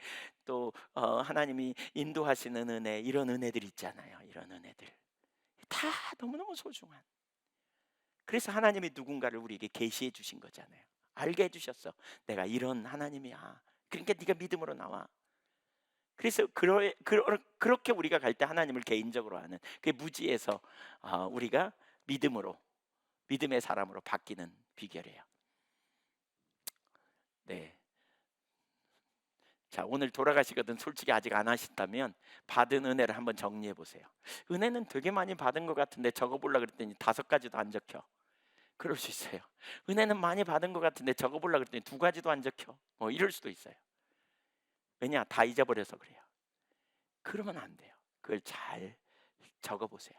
또 하나님이 인도하시는 은혜, 이런 은혜들 있잖아요. 이런 은혜들 다 너무너무 소중한. 그래서 하나님이 누군가를 우리에게 계시해 주신 거잖아요. 알게 해주셨어. 내가 이런 하나님이야. 그러니까 네가 믿음으로 나와. 그래서 그렇게 우리가 갈 때 하나님을 개인적으로 아는, 그 무지에서 우리가 믿음의 사람으로 바뀌는 비결이에요. 네. 자, 오늘 돌아가시거든 솔직히 아직 안 하신다면 받은 은혜를 한번 정리해 보세요. 은혜는 되게 많이 받은 것 같은데 적어보려고 그랬더니 5가지도 안 적혀. 그럴 수 있어요. 은혜는 많이 받은 것 같은데 적어보려고 그랬더니 2가지도 안 적혀. 이럴 수도 있어요. 왜냐? 다 잊어버려서 그래요. 그러면 안 돼요. 그걸 잘 적어보세요.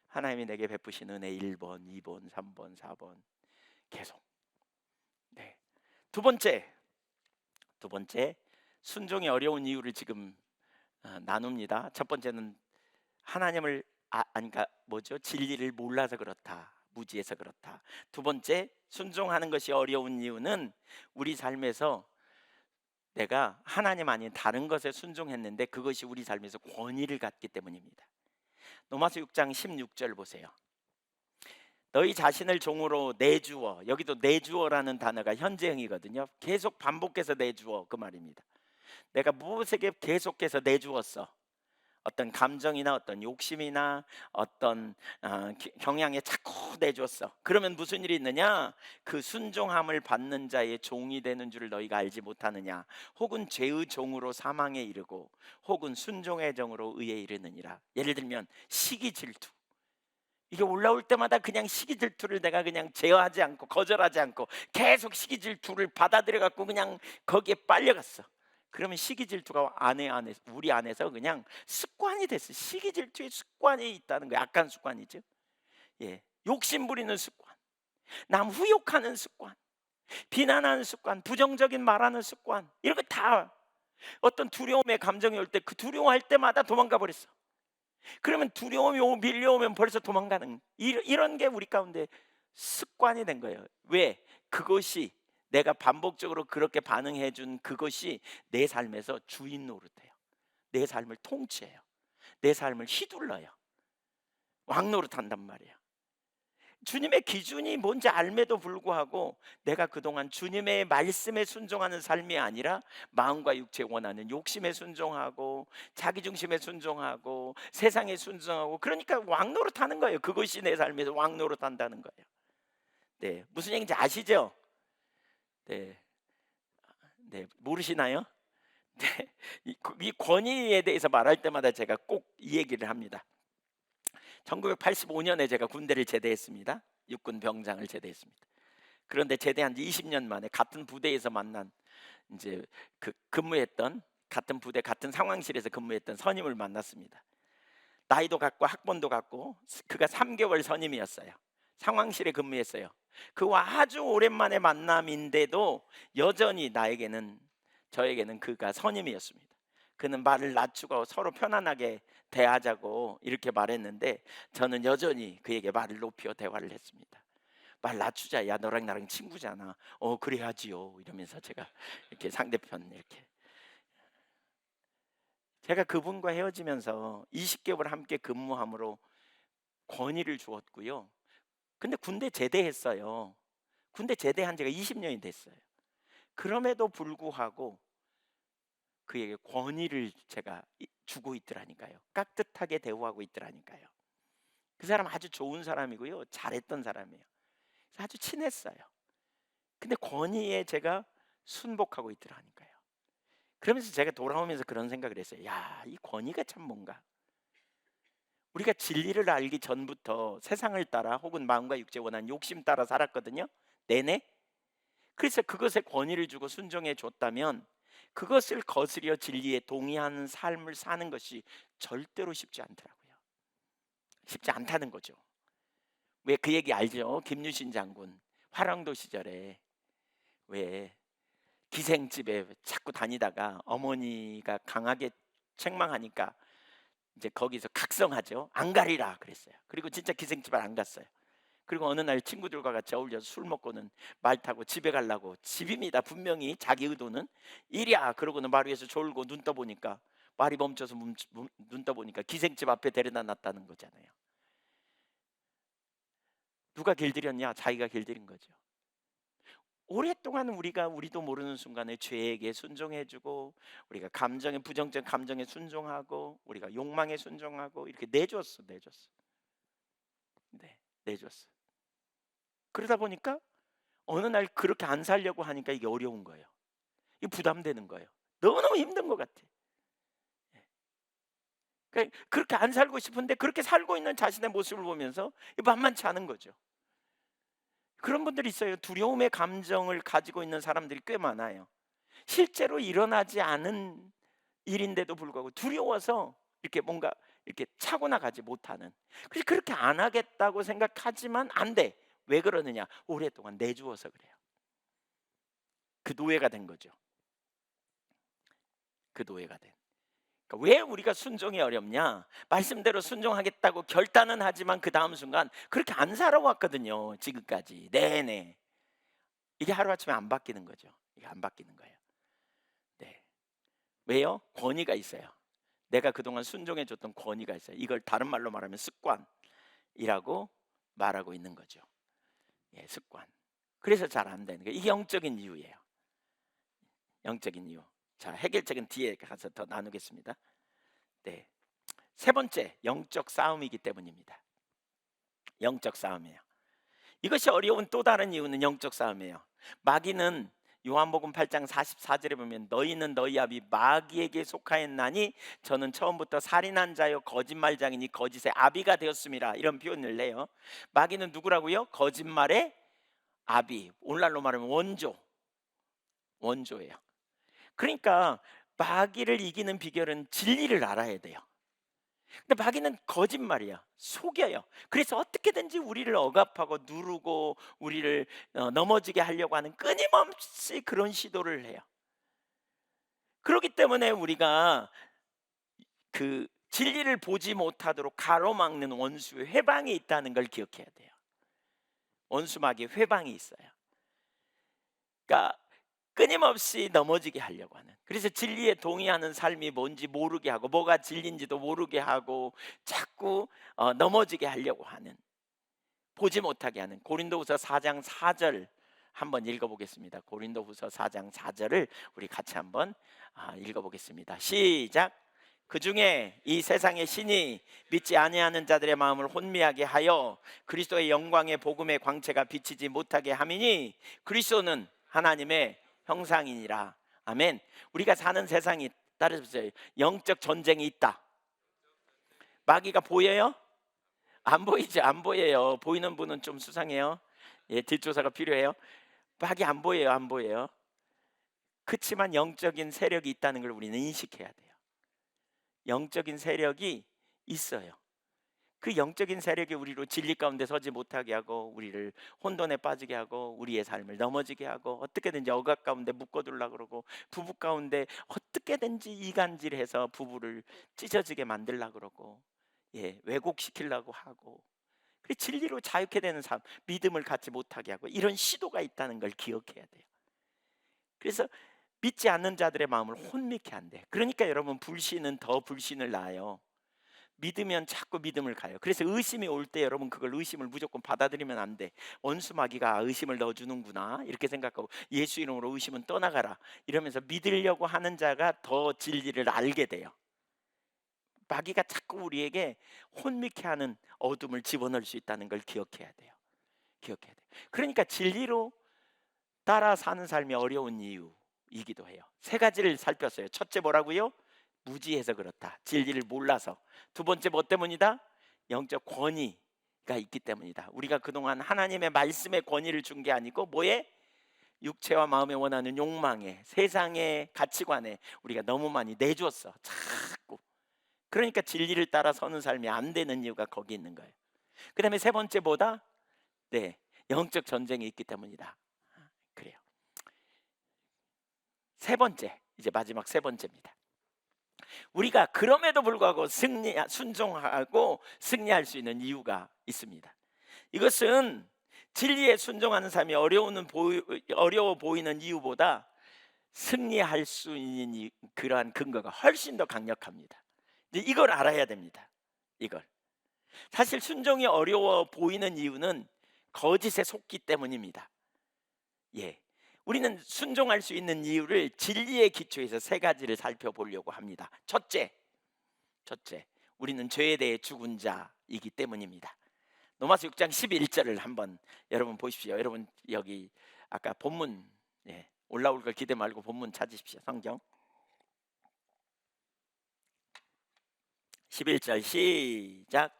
하나님이 내게 베푸신 은혜 1번, 2번, 3번, 4번 계속. 네. 두 번째 순종이 어려운 이유를 지금 나눕니다. 첫 번째는 하나님을 그러니까 뭐죠? 진리를 몰라서 그렇다. 무지해서 그렇다. 두 번째, 순종하는 것이 어려운 이유는 우리 삶에서 내가 하나님 아닌 다른 것에 순종했는데 그것이 우리 삶에서 권위를 갖기 때문입니다. 로마서 6장 16절 보세요. 너희 자신을 종으로 내주어. 여기도 내주어라는 단어가 현재형이거든요. 계속 반복해서 내주어 그 말입니다. 내가 무엇에게 계속해서 내주었어. 어떤 감정이나 어떤 욕심이나 어떤 경향에 자꾸 내줬어. 그러면 무슨 일이 있느냐? 그 순종함을 받는 자의 종이 되는 줄 너희가 알지 못하느냐? 혹은 죄의 종으로 사망에 이르고 혹은 순종의 종으로 의에 이르느니라. 예를 들면 시기 질투. 이게 올라올 때마다 그냥 시기 질투를 내가 그냥 제어하지 않고 거절하지 않고 계속 시기 질투를 받아들여 갖고 그냥 거기에 빨려갔어. 그러면 시기 질투가 우리 안에서 그냥 습관이 됐어. 시기 질투의 습관이 있다는 거야. 악한 습관이죠. 예, 욕심 부리는 습관, 남 후욕하는 습관, 비난하는 습관, 부정적인 말하는 습관, 이런 거 다 어떤 두려움의 감정이 올 때 그 두려워할 때마다 도망가 버렸어. 그러면 두려움이 밀려오면 벌써 도망가는 이런 게 우리 가운데 습관이 된 거예요. 왜? 그것이 내가 반복적으로 그렇게 반응해 준 그것이 내 삶에서 주인 노릇해요. 내 삶을 통치해요. 내 삶을 휘둘러요. 왕 노릇한단 말이에요. 주님의 기준이 뭔지 알매도 불구하고 내가 그동안 주님의 말씀에 순종하는 삶이 아니라 마음과 육체에 원하는 욕심에 순종하고 자기중심에 순종하고 세상에 순종하고, 그러니까 왕노릇하는 거예요. 그것이 내 삶에서 왕노릇한다는 거예요. 네, 무슨 얘기인지 아시죠? 네, 네, 모르시나요? 네, 이 권위에 대해서 말할 때마다 제가 꼭 이 얘기를 합니다. 1985년에 제가 군대를 제대했습니다. 육군 병장을 제대했습니다. 그런데 제대한 지 20년 만에 같은 부대에서 만난 이제 근무했던 같은 부대 같은 상황실에서 근무했던 선임을 만났습니다. 나이도 같고 학번도 같고 그가 3개월 선임이었어요. 상황실에 근무했어요. 그와 아주 오랜만에 만남인데도 여전히 저에게는 그가 선임이었습니다. 그는 말을 낮추고 서로 편안하게 대하자고 이렇게 말했는데 저는 여전히 그에게 말을 높여 대화를 했습니다. 말 낮추자. 야, 너랑 나랑 친구잖아. 그래야지요. 이러면서 제가 이렇게 상대편 이렇게. 제가 그분과 헤어지면서 20개월 함께 근무함으로 권위를 주었고요. 근데 군대 제대했어요. 군대 제대한 지가 20년이 됐어요. 그럼에도 불구하고 그에게 권위를 제가 주고 있더라니까요. 깍듯하게 대우하고 있더라니까요. 그 사람 아주 좋은 사람이고요. 잘했던 사람이에요. 아주 친했어요. 근데 권위에 제가 순복하고 있더라니까요. 그러면서 제가 돌아오면서 그런 생각을 했어요. 야, 이 권위가 참 뭔가. 우리가 진리를 알기 전부터 세상을 따라 혹은 마음과 육체 원한 욕심 따라 살았거든요. 내내. 그래서 그것에 권위를 주고 순종해 줬다면 그것을 거스려 진리에 동의하는 삶을 사는 것이 절대로 쉽지 않더라고요. 쉽지 않다는 거죠. 왜 그 얘기 알죠? 김유신 장군 화랑도 시절에 왜 기생집에 자꾸 다니다가 어머니가 강하게 책망하니까 이제 거기서 각성하죠. 안 가리라 그랬어요. 그리고 진짜 기생집을 안 갔어요. 그리고 어느 날 친구들과 같이 어울려서 술 먹고는 말 타고 집에 가려고, 집입니다. 분명히 자기 의도는 이랴 그러고는 말 위에서 졸고 눈 떠보니까 말이 멈춰서 눈 떠보니까 기생집 앞에 데려다 놨다는 거잖아요. 누가 길들였냐? 자기가 길들인 거죠. 오랫동안 우리도 모르는 순간에 죄에게 순종해주고 우리가 부정적 감정에 순종하고 우리가 욕망에 순종하고 이렇게 내줬어. 네, 내줬어. 그러다 보니까 어느 날 그렇게 안 살려고 하니까 이게 어려운 거예요. 이게 부담되는 거예요. 너무너무 힘든 것 같아. 그렇게 안 살고 싶은데 그렇게 살고 있는 자신의 모습을 보면서 만만치 않은 거죠. 그런 분들이 있어요. 두려움의 감정을 가지고 있는 사람들이 꽤 많아요. 실제로 일어나지 않은 일인데도 불구하고 두려워서 이렇게 뭔가 이렇게 차고 나가지 못하는. 그래서 그렇게 안 하겠다고 생각하지만 안 돼. 왜 그러느냐? 오랫동안 내주어서 그래요. 그 노예가 된 거죠. 그 노예가 된. 그러니까 왜 우리가 순종이 어렵냐? 말씀대로 순종하겠다고 결단은 하지만 그 다음 순간 그렇게 안 살아왔거든요. 지금까지 내내. 이게 하루아침에 안 바뀌는 거죠. 이게 안 바뀌는 거예요. 네. 왜요? 권위가 있어요. 내가 그동안 순종해줬던 권위가 있어요. 이걸 다른 말로 말하면 습관이라고 말하고 있는 거죠. 예, 습관. 그래서 잘 안 되는 거예요. 이게 영적인 이유예요. 영적인 이유. 자, 해결책은 뒤에 가서 더 나누겠습니다. 네. 세 번째, 영적 싸움이기 때문입니다. 영적 싸움이에요. 이것이 어려운 또 다른 이유는 영적 싸움이에요. 마귀는 요한복음 8장 44절에 보면 너희는 너희 아비 마귀에게 속하였나니 저는 처음부터 살인한 자요 거짓말장이니 거짓의 아비가 되었음이라, 이런 표현을 내요. 마귀는 누구라고요? 거짓말의 아비. 오늘날로 말하면 원조예요. 그러니까 마귀를 이기는 비결은 진리를 알아야 돼요. 근데 마귀는 거짓말이야. 속여요. 그래서 어떻게든지 우리를 억압하고 누르고 우리를 넘어지게 하려고 하는 끊임없이 그런 시도를 해요. 그렇기 때문에 우리가 그 진리를 보지 못하도록 가로막는 원수의 회방이 있다는 걸 기억해야 돼요. 원수 마귀의 회방이 있어요. 그러니까 끊임없이 넘어지게 하려고 하는. 그래서 진리에 동의하는 삶이 뭔지 모르게 하고 뭐가 진리인지도 모르게 하고 자꾸 넘어지게 하려고 하는, 보지 못하게 하는. 고린도후서 4장 4절 한번 읽어보겠습니다. 고린도후서 4장 4절을 우리 같이 한번 읽어보겠습니다. 시작. 그 중에 이 세상의 신이 믿지 아니하는 자들의 마음을 혼미하게 하여 그리스도의 영광의 복음의 광채가 비치지 못하게 함이니 그리스도는 하나님의 형상이니라. 아멘. 우리가 사는 세상이, 따라서 영적 전쟁이 있다. 마귀가 보여요? 안 보이죠. 안 보여요. 보이는 분은 좀 수상해요. 예, 뒷조사가 필요해요. 마귀 안 보여요. 안 보여요. 그렇지만 영적인 세력이 있다는 걸 우리는 인식해야 돼요. 영적인 세력이 있어요. 그 영적인 세력이 우리로 진리 가운데 서지 못하게 하고 우리를 혼돈에 빠지게 하고 우리의 삶을 넘어지게 하고 어떻게든지 억압 가운데 묶어두려고 그러고 부부 가운데 어떻게든지 이간질해서 부부를 찢어지게 만들려고 그러고, 예, 왜곡시키려고 하고, 그 진리로 자유케 되는 삶, 믿음을 갖지 못하게 하고, 이런 시도가 있다는 걸 기억해야 돼요. 그래서 믿지 않는 자들의 마음을 혼미케 한대. 그러니까 여러분, 불신은 더 불신을 낳아요. 믿으면 자꾸 믿음을 가요. 그래서 의심이 올 때 여러분, 그걸 의심을 무조건 받아들이면 안 돼. 원수 마귀가 의심을 넣어주는구나 이렇게 생각하고 예수 이름으로 의심은 떠나가라 이러면서 믿으려고 하는 자가 더 진리를 알게 돼요. 마귀가 자꾸 우리에게 혼미케 하는 어둠을 집어넣을 수 있다는 걸 기억해야 돼요. 기억해야 돼요. 그러니까 진리로 따라 사는 삶이 어려운 이유이기도 해요. 세 가지를 살폈어요. 첫째 뭐라고요? 무지해서 그렇다. 진리를 몰라서. 두 번째 뭐 때문이다? 영적 권위가 있기 때문이다. 우리가 그동안 하나님의 말씀의 권위를 준 게 아니고 뭐에? 육체와 마음에 원하는 욕망에, 세상의 가치관에 우리가 너무 많이 내줬어. 자꾸. 그러니까 진리를 따라 서는 삶이 안 되는 이유가 거기 있는 거예요. 그 다음에 세 번째 뭐다? 네, 영적 전쟁이 있기 때문이다. 그래요. 세 번째, 이제 마지막 세 번째입니다. 우리가 그럼에도 불구하고 순종하고 승리할 수 있는 이유가 있습니다. 이것은 진리에 순종하는 삶이 어려워 보이는 이유보다 승리할 수 있는 그러한 근거가 훨씬 더 강력합니다. 이걸 알아야 됩니다. 이걸. 사실 순종이 어려워 보이는 이유는 거짓에 속기 때문입니다. 예. 우리는 순종할 수 있는 이유를 진리의 기초에서 세 가지를 살펴보려고 합니다. 첫째, 우리는 죄에 대해 죽은 자이기 때문입니다. 로마서 6장 11절을 한번 여러분 보십시오. 여러분 여기 아까 본문, 올라올 걸 기대 말고 본문 찾으십시오. 성경 11절 시작.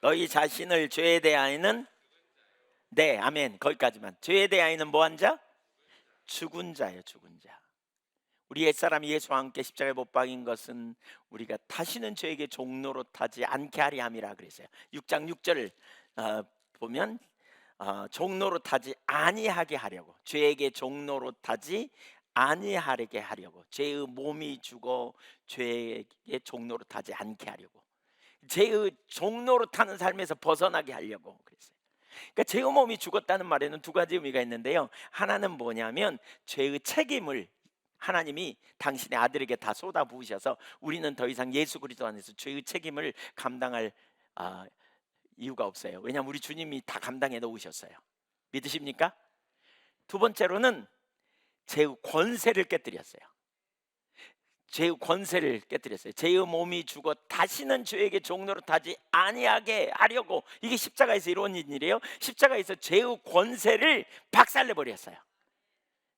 너희 자신을 죄에 대하여는, 네, 아멘. 거기까지만. 죄에 대하여는 뭐한 자? 죽은 자예요, 죽은 자. 우리 옛사람 예수와 함께 십자가에 못 박인 것은 우리가 다시는 죄에게 종로로 타지 않게 하리 함이라 그랬어요. 6장 6절을 보면 종로로 타지 아니하게 하려고, 죄에게 종로로 타지 아니하게 하려고, 죄의 몸이 죽어 죄에게 종로로 타지 않게 하려고, 죄의 종로로 타는 삶에서 벗어나게 하려고 그랬어요. 그러니까 죄의 몸이 죽었다는 말에는 두 가지 의미가 있는데요. 하나는 뭐냐면 죄의 책임을 하나님이 당신의 아들에게 다 쏟아 부으셔서 우리는 더 이상 예수 그리스도 안에서 죄의 책임을 감당할 이유가 없어요. 왜냐하면 우리 주님이 다 감당해 놓으셨어요. 믿으십니까? 두 번째로는 죄의 권세를 깨뜨렸어요. 죄의 권세를 깨뜨렸어요. 죄의 몸이 죽어 다시는 죄에게 종로로 타지 아니하게 하려고. 이게 십자가에서 이루어진 일이에요. 십자가에서 죄의 권세를 박살내 버렸어요.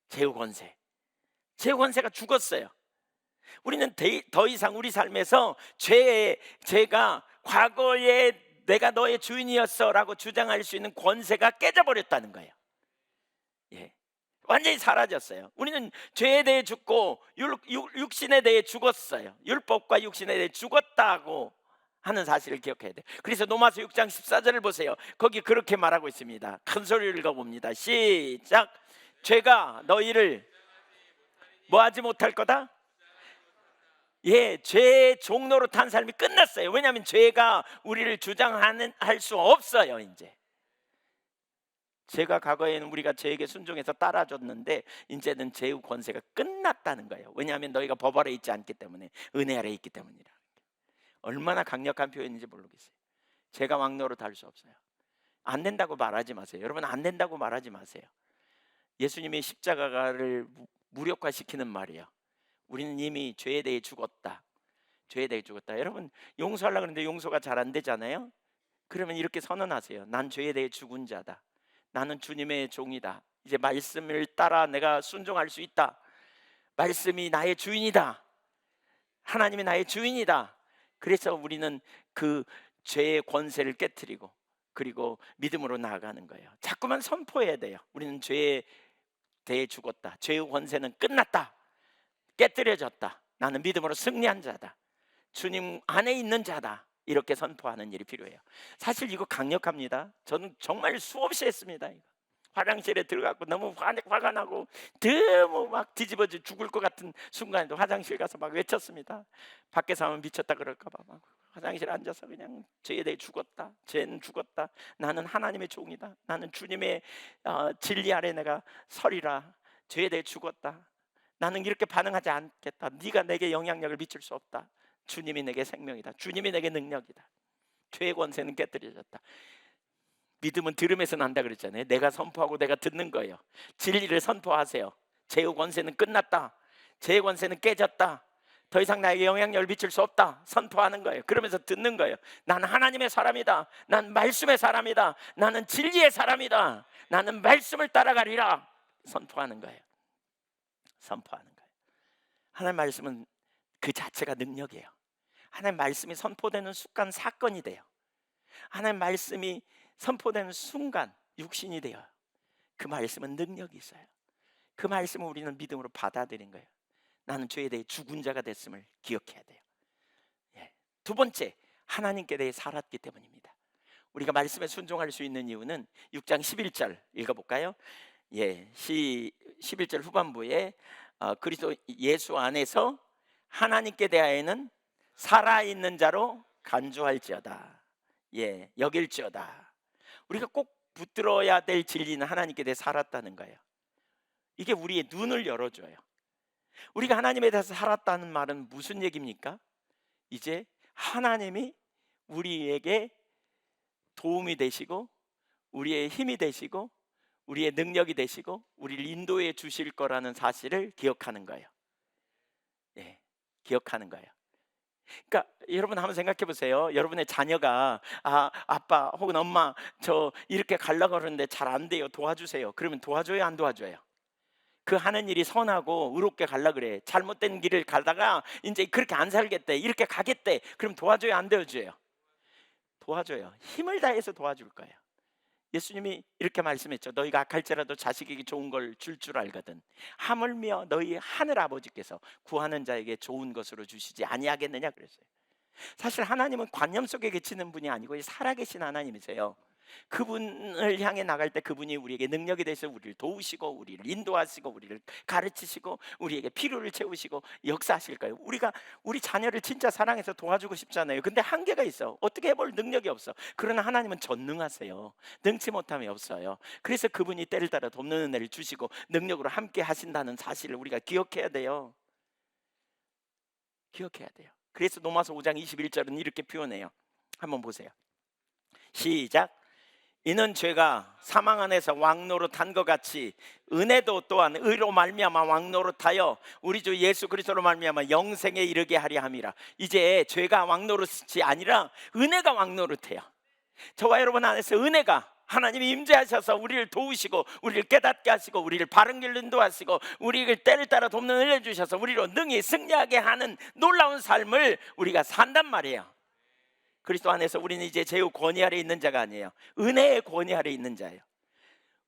죄의 권세. 죄의 권세가 죽었어요. 우리는 더 이상 우리 삶에서 죄가 과거에 내가 너의 주인이었어 라고 주장할 수 있는 권세가 깨져버렸다는 거예요. 예. 완전히 사라졌어요. 우리는 죄에 대해 죽고 육신에 대해 죽었어요. 율법과 육신에 대해 죽었다고 하는 사실을 기억해야 돼요. 그래서 로마서 6장 14절을 보세요. 거기 그렇게 말하고 있습니다. 큰 소리를 읽어봅니다. 시작. 죄가 너희를 뭐하지 못할 거다? 예, 죄의 종로로 탄 삶이 끝났어요. 왜냐하면 죄가 우리를 할 수 없어요. 이제 죄가 과거에는 우리가 죄에게 순종해서 따라줬는데 이제는 죄의 권세가 끝났다는 거예요. 왜냐하면 너희가 법 아래 있지 않기 때문에, 은혜 아래 있기 때문이라. 얼마나 강력한 표현인지 모르겠어요. 죄가 왕노릇 할 수 없어요. 안 된다고 말하지 마세요. 여러분, 안 된다고 말하지 마세요. 예수님이 십자가를 무력화시키는 말이에요. 우리는 이미 죄에 대해 죽었다. 죄에 대해 죽었다. 여러분, 용서하려고 하는데 용서가 잘 안 되잖아요. 그러면 이렇게 선언하세요. 난 죄에 대해 죽은 자다. 나는 주님의 종이다. 이제 말씀을 따라 내가 순종할 수 있다. 말씀이 나의 주인이다. 하나님이 나의 주인이다. 그래서 우리는 그 죄의 권세를 깨트리고 그리고 믿음으로 나아가는 거예요. 자꾸만 선포해야 돼요. 우리는 죄에 대해 죽었다. 죄의 권세는 끝났다. 깨뜨려졌다. 나는 믿음으로 승리한 자다. 주님 안에 있는 자다. 이렇게 선포하는 일이 필요해요. 사실 이거 강력합니다. 저는 정말 수없이 했습니다. 이거. 화장실에 들어가고 너무 화가 나고 너무 막 뒤집어져 죽을 것 같은 순간에도 화장실 가서 막 외쳤습니다. 밖에서 하면 미쳤다 그럴까 봐 막 화장실에 앉아서 그냥 죄에 대해 죽었다. 죄는 죽었다. 나는 하나님의 종이다. 나는 주님의 진리 아래 내가 서리라. 죄에 대해 죽었다. 나는 이렇게 반응하지 않겠다. 네가 내게 영향력을 미칠 수 없다. 주님이 내게 생명이다. 주님이 내게 능력이다. 죄의 권세는 깨뜨려졌다. 믿음은 들음에서 난다 그랬잖아요. 내가 선포하고 내가 듣는 거예요. 진리를 선포하세요. 죄의 권세는 끝났다. 죄의 권세는 깨졌다. 더 이상 나에게 영향력을 미칠 수 없다. 선포하는 거예요. 그러면서 듣는 거예요. 나는 하나님의 사람이다. 난 말씀의 사람이다. 나는 진리의 사람이다. 나는 말씀을 따라가리라. 선포하는 거예요. 선포하는 거예요. 하나님 말씀은 그 자체가 능력이에요. 하나님 말씀이 선포되는 순간 사건이 돼요. 하나님 말씀이 선포되는 순간 육신이 돼요. 그 말씀은 능력이 있어요. 그 말씀을 우리는 믿음으로 받아들인 거예요. 나는 죄에 대해 죽은 자가 됐음을 기억해야 돼요. 예. 두 번째, 하나님께 대해 살았기 때문입니다. 우리가 말씀에 순종할 수 있는 이유는 6장 11절 읽어볼까요? 예, 11절 후반부에 그리스도 예수 안에서 하나님께 대하여는 살아있는 자로 간주할지어다. 예, 여길지어다. 우리가 꼭 붙들어야 될 진리는 하나님께 대해 살았다는 거예요. 이게 우리의 눈을 열어줘요. 우리가 하나님에 대해서 살았다는 말은 무슨 얘기입니까? 이제 하나님이 우리에게 도움이 되시고 우리의 힘이 되시고 우리의 능력이 되시고 우리를 인도해 주실 거라는 사실을 기억하는 거예요. 예, 기억하는 거예요. 그러니까 여러분 한번 생각해 보세요. 여러분의 자녀가 아빠 혹은 엄마 저 이렇게 가려고 그러는데 잘 안 돼요. 도와주세요. 그러면 도와줘요, 안 도와줘요? 그 하는 일이 선하고 의롭게 갈라 그래. 잘못된 길을 가다가 이제 그렇게 안 살겠대, 이렇게 가겠대. 그럼 도와줘요, 안 도와줘요? 도와줘요. 힘을 다해서 도와줄 거예요. 예수님이 이렇게 말씀했죠. 너희가 악할지라도 자식에게 좋은 걸 줄 알거든 하물며 너희 하늘 아버지께서 구하는 자에게 좋은 것으로 주시지 아니하겠느냐 그랬어요. 사실 하나님은 관념 속에 계시는 분이 아니고 살아계신 하나님이세요. 그분을 향해 나갈 때 그분이 우리에게 능력이 되셔 우리를 도우시고 우리를 인도하시고 우리를 가르치시고 우리에게 필요를 채우시고 역사하실 거예요. 우리가 우리 자녀를 진짜 사랑해서 도와주고 싶잖아요. 근데 한계가 있어. 어떻게 해볼 능력이 없어. 그러나 하나님은 전능하세요. 능치 못함이 없어요. 그래서 그분이 때를 따라 돕는 은혜를 주시고 능력으로 함께 하신다는 사실을 우리가 기억해야 돼요. 기억해야 돼요. 그래서 로마서 5장 21절은 이렇게 표현해요. 한번 보세요. 시작. 이는 죄가 사망 안에서 왕노릇한 것 같이 은혜도 또한 의로 말미암아 왕노릇하여 우리 주 예수 그리스도로 말미암아 영생에 이르게 하려 함이라. 이제 죄가 왕노릇이 아니라 은혜가 왕노릇해요. 저와 여러분 안에서 은혜가 하나님이 임재하셔서 우리를 도우시고 우리를 깨닫게 하시고 우리를 바른 길로 인도하시고 우리를 때를 따라 돕는 은혜 주셔서 우리로 능히 승리하게 하는 놀라운 삶을 우리가 산단 말이에요. 그리스도 안에서 우리는 이제 제의 권위 아래 있는 자가 아니에요. 은혜의 권위 아래 있는 자예요.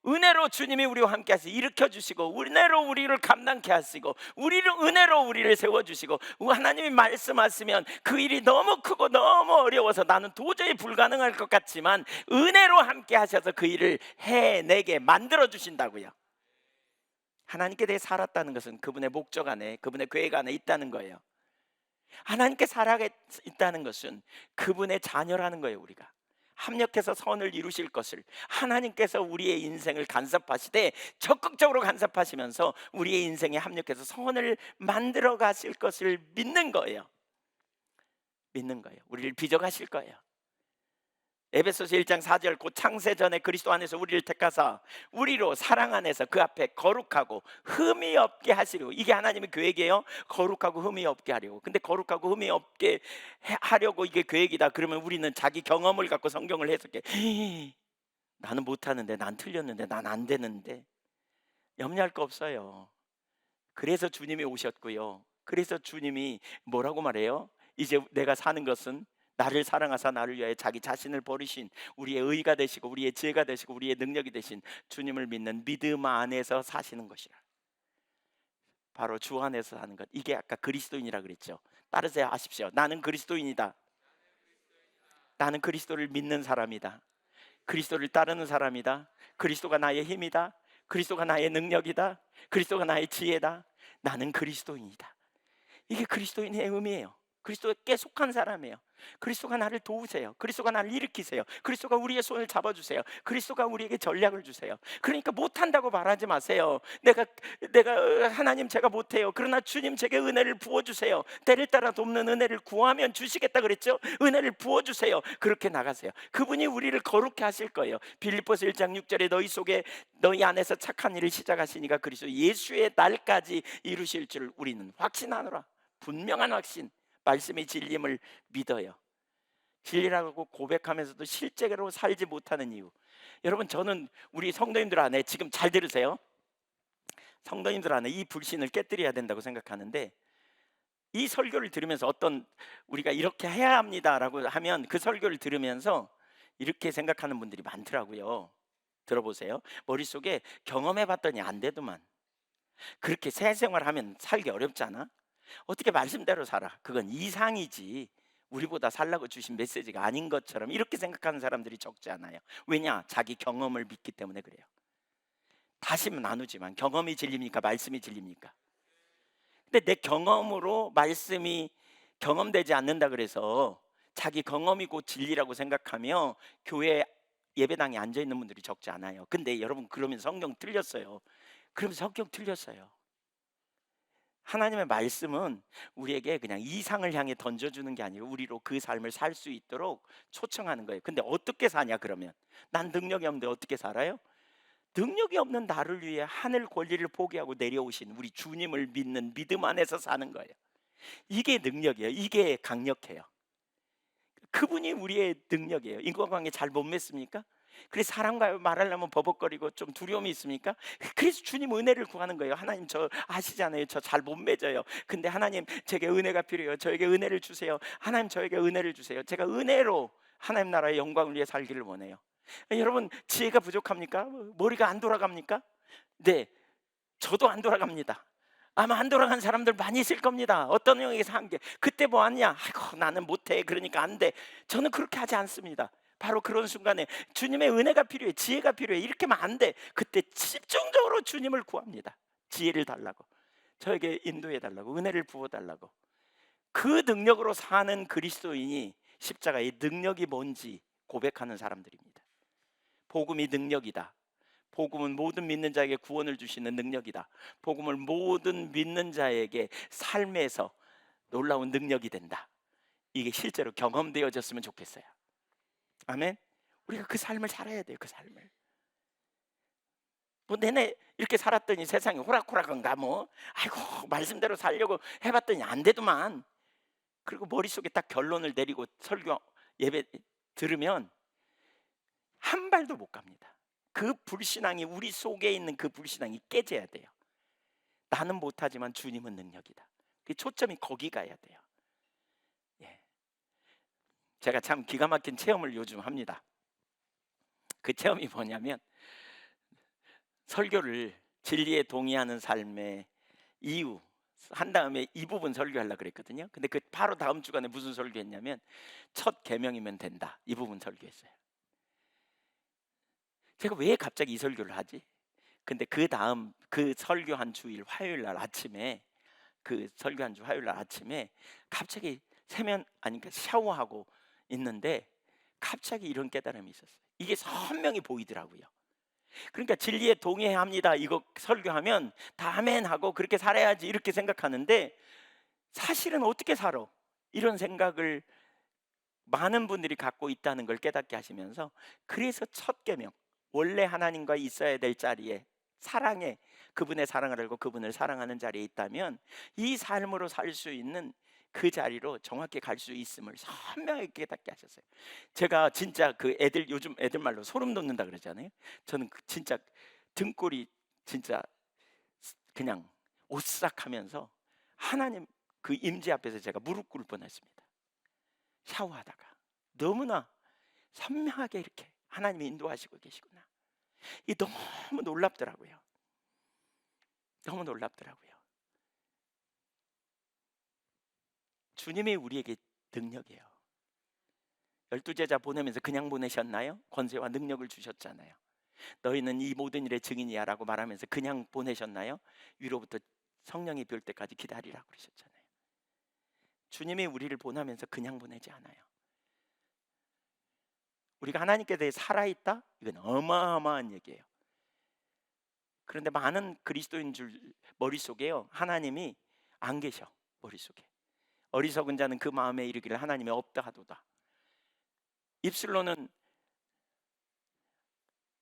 은혜로 주님이 우리와 함께 하시고 일으켜 주시고 은혜로 우리를 감당케 하시고 은혜로 우리를 세워주시고 하나님이 말씀하시면 그 일이 너무 크고 너무 어려워서 나는 도저히 불가능할 것 같지만 은혜로 함께 하셔서 그 일을 해내게 만들어 주신다고요. 하나님께 대해 살았다는 것은 그분의 목적 안에 그분의 계획 안에 있다는 거예요. 하나님께 살아있다는 것은 그분의 자녀라는 거예요. 우리가 합력해서 선을 이루실 것을 하나님께서 우리의 인생을 간섭하시되 적극적으로 간섭하시면서 우리의 인생에 합력해서 선을 만들어 가실 것을 믿는 거예요. 믿는 거예요. 우리를 빚어가실 거예요. 에베소서 1장 4절 곧 창세 전에 그리스도 안에서 우리를 택하사 우리로 사랑 안에서 그 앞에 거룩하고 흠이 없게 하시려고. 이게 하나님의 계획이에요. 거룩하고 흠이 없게 하려고. 근데 거룩하고 흠이 없게 하려고 이게 계획이다 그러면 우리는 자기 경험을 갖고 성경을 해석해. 나는 못하는데, 난 틀렸는데, 난 안 되는데. 염려할 거 없어요. 그래서 주님이 오셨고요. 그래서 주님이 뭐라고 말해요? 이제 내가 사는 것은 나를 사랑하사 나를 위하여 자기 자신을 버리신 우리의 의가 되시고 우리의 지혜가 되시고 우리의 능력이 되신 주님을 믿는 믿음 안에서 사시는 것이라. 바로 주 안에서 사는 것. 이게 아까 그리스도인이라 그랬죠. 따르세요 하십시오. 나는 그리스도인이다. 나는 그리스도를 믿는 사람이다. 그리스도를 따르는 사람이다. 그리스도가 나의 힘이다. 그리스도가 나의 능력이다. 그리스도가 나의 지혜다. 나는 그리스도인이다. 이게 그리스도인의 의미예요. 그리스도께 속한 사람이에요. 그리스도가 나를 도우세요. 그리스도가 나를 일으키세요. 그리스도가 우리의 손을 잡아주세요. 그리스도가 우리에게 전략을 주세요. 그러니까 못한다고 말하지 마세요. 내가 하나님 제가 못해요. 그러나 주님 제게 은혜를 부어주세요. 때를 따라 돕는 은혜를 구하면 주시겠다 그랬죠. 은혜를 부어주세요. 그렇게 나가세요. 그분이 우리를 거룩해 하실 거예요. 빌립보서 1장 6절에 너희 안에서 착한 일을 시작하시니까 그리스도 예수의 날까지 이루실 줄 우리는 확신하노라. 분명한 확신. 말씀의 진리임을 믿어요. 진리라고 고백하면서도 실제로 살지 못하는 이유. 여러분 저는 우리 성도님들 안에 지금 잘 들으세요. 성도님들 안에 이 불신을 깨뜨려야 된다고 생각하는데 이 설교를 들으면서 우리가 이렇게 해야 합니다라고 하면 그 설교를 들으면서 이렇게 생각하는 분들이 많더라고요. 들어보세요. 머릿속에 경험해봤더니 안 되더만. 그렇게 새 생활하면 살기 어렵잖아. 어떻게 말씀대로 살아? 그건 이상이지 우리보다 살라고 주신 메시지가 아닌 것처럼 이렇게 생각하는 사람들이 적지 않아요. 왜냐? 자기 경험을 믿기 때문에 그래요. 다시는 나누지만 경험이 진리입니까? 말씀이 진리입니까? 근데 내 경험으로 말씀이 경험되지 않는다 그래서 자기 경험이 곧 진리라고 생각하며 교회 예배당에 앉아있는 분들이 적지 않아요. 근데 여러분 그러면 성경 틀렸어요. 그러면 성경 틀렸어요. 하나님의 말씀은 우리에게 그냥 이상을 향해 던져주는 게 아니고 우리로 그 삶을 살 수 있도록 초청하는 거예요. 근데 어떻게 사냐 그러면? 난 능력이 없는데 어떻게 살아요? 능력이 없는 나를 위해 하늘 권리를 포기하고 내려오신 우리 주님을 믿는 믿음 안에서 사는 거예요. 이게 능력이에요. 이게 강력해요. 그분이 우리의 능력이에요. 인간관계 잘 못 맺습니까? 그래서 사람과 말하려면 버벅거리고 좀 두려움이 있습니까? 그래서 주님 은혜를 구하는 거예요. 하나님, 저 아시잖아요. 저 잘 못 맺어요. 근데 하나님, 제게 은혜가 필요해요. 저에게 은혜를 주세요. 하나님, 저에게 은혜를 주세요. 제가 은혜로 하나님 나라의 영광을 위해 살기를 원해요. 여러분, 지혜가 부족합니까? 머리가 안 돌아갑니까? 네, 저도 안 돌아갑니다. 아마 안 돌아간 사람들 많이 있을 겁니다. 어떤 영역에서 한 게, 그때 뭐 하냐? 아이고, 나는 못해. 그러니까 안 돼. 저는 그렇게 하지 않습니다. 바로 그런 순간에 주님의 은혜가 필요해, 지혜가 필요해, 이렇게 하면 안 돼. 그때 집중적으로 주님을 구합니다. 지혜를 달라고, 저에게 인도해 달라고, 은혜를 부어 달라고. 그 능력으로 사는 그리스도인이 십자가의 능력이 뭔지 고백하는 사람들입니다. 복음이 능력이다. 복음은 모든 믿는 자에게 구원을 주시는 능력이다. 복음을 모든 믿는 자에게 삶에서 놀라운 능력이 된다. 이게 실제로 경험되어졌으면 좋겠어요. 아멘. 우리가 그 삶을 살아야 돼요. 그 삶을. 뭐 내내 이렇게 살았더니 세상이 호락호락한가, 뭐 아이고 말씀대로 살려고 해봤더니 안 되더만. 그리고 머릿속에 딱 결론을 내리고 설교 예배 들으면 한 발도 못 갑니다. 그 불신앙이, 우리 속에 있는 그 불신앙이 깨져야 돼요. 나는 못하지만 주님은 능력이다. 그 초점이 거기 가야 돼요. 예. 제가 참 기가 막힌 체험을 요즘 합니다. 그 체험이 뭐냐면, 설교를 진리에 동의하는 삶의 이유 한 다음에 이 부분 설교하려고 그랬거든요. 근데 그 바로 다음 주간에 무슨 설교했냐면, 첫 계명이면 된다, 이 부분 설교했어요. 제가 왜 갑자기 이 설교를 하지? 근데 그 다음 그 설교한 주일 화요일 날 아침에, 그 설교한 주 화요일 날 아침에 갑자기 그러니까 샤워하고 있는데 갑자기 이런 깨달음이 있었어요. 이게 선명히 보이더라고요. 그러니까 진리에 동의해야 합니다, 이거 설교하면 다 아멘 하고 그렇게 살아야지, 이렇게 생각하는데 사실은 어떻게 살아? 이런 생각을 많은 분들이 갖고 있다는 걸 깨닫게 하시면서, 그래서 첫 계명, 원래 하나님과 있어야 될 자리에, 사랑에, 그분의 사랑을 알고 그분을 사랑하는 자리에 있다면 이 삶으로 살 수 있는 그 자리로 정확히 갈 수 있음을 선명하게 깨닫게 하셨어요. 제가 진짜 그 애들, 요즘 애들 말로 소름 돋는다 그러잖아요. 저는 진짜 등골이 진짜 그냥 오싹하면서 하나님 그 임재 앞에서 제가 무릎 꿇을 뻔했습니다. 샤워하다가 너무나 선명하게 이렇게 하나님이 인도하시고 계시구나. 이 너무 놀랍더라고요. 너무 놀랍더라고요. 주님이 우리에게 능력이에요. 12제자 보내면서 그냥 보내셨나요? 권세와 능력을 주셨잖아요. 너희는 이 모든 일의 증인이야 라고 말하면서 그냥 보내셨나요? 위로부터 성령이 비올 때까지 기다리라고 그러셨잖아요. 주님이 우리를 보내면서 그냥 보내지 않아요. 우리가 하나님께 대해 살아있다? 이건 어마어마한 얘기예요. 그런데 많은 그리스도인 줄 머릿속에요, 하나님이 안 계셔. 머릿속에 어리석은 자는 그 마음에 이르기를 하나님이 없다 하도다. 입술로는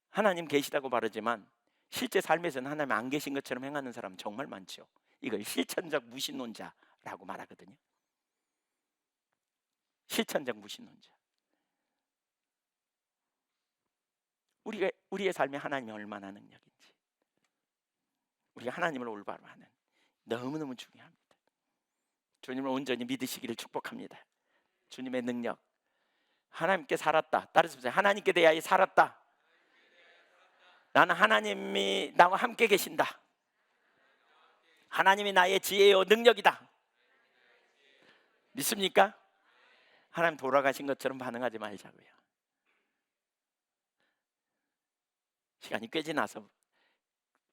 하나님 계시다고 바르지만 실제 삶에서는 하나님 안 계신 것처럼 행하는 사람 정말 많죠. 이걸 실천적 무신론자라고 말하거든요. 실천적 무신론자. 우리의 삶에 하나님이 얼마나 능력인지, 우리가 하나님을 올바로 하는, 너무너무 중요합니다. 주님을 온전히 믿으시기를 축복합니다. 주님의 능력, 하나님께 살았다. 따라서 하나님께 대하여 살았다. 나는 하나님이 나와 함께 계신다. 하나님이 나의 지혜요 능력이다. 믿습니까? 하나님 돌아가신 것처럼 반응하지 말자고요. 시간이 꽤 지나서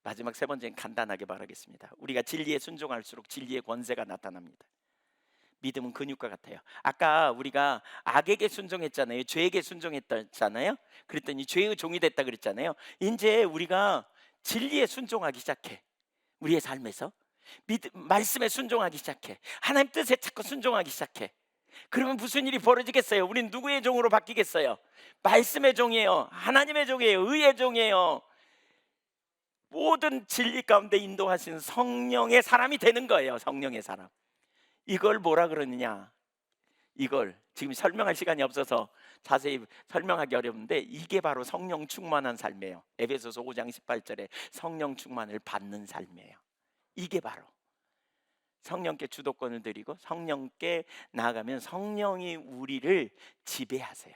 마지막 세 번째는 간단하게 말하겠습니다. 우리가 진리에 순종할수록 진리의 권세가 나타납니다. 믿음은 근육과 같아요. 아까 우리가 악에게 순종했잖아요. 죄에게 순종했잖아요. 그랬더니 죄의 종이 됐다 그랬잖아요. 이제 우리가 진리에 순종하기 시작해. 우리의 삶에서 말씀에 순종하기 시작해. 하나님 뜻에 자꾸 순종하기 시작해. 그러면 무슨 일이 벌어지겠어요? 우린 누구의 종으로 바뀌겠어요? 말씀의 종이에요. 하나님의 종이에요. 의의 종이에요. 모든 진리 가운데 인도하신 성령의 사람이 되는 거예요. 성령의 사람. 이걸 뭐라 그러느냐, 이걸 지금 설명할 시간이 없어서 자세히 설명하기 어려운데 이게 바로 성령 충만한 삶이에요. 에베소서 5장 18절에 성령 충만을 받는 삶이에요. 이게 바로 성령께 주도권을 드리고 성령께 나아가면 성령이 우리를 지배하세요.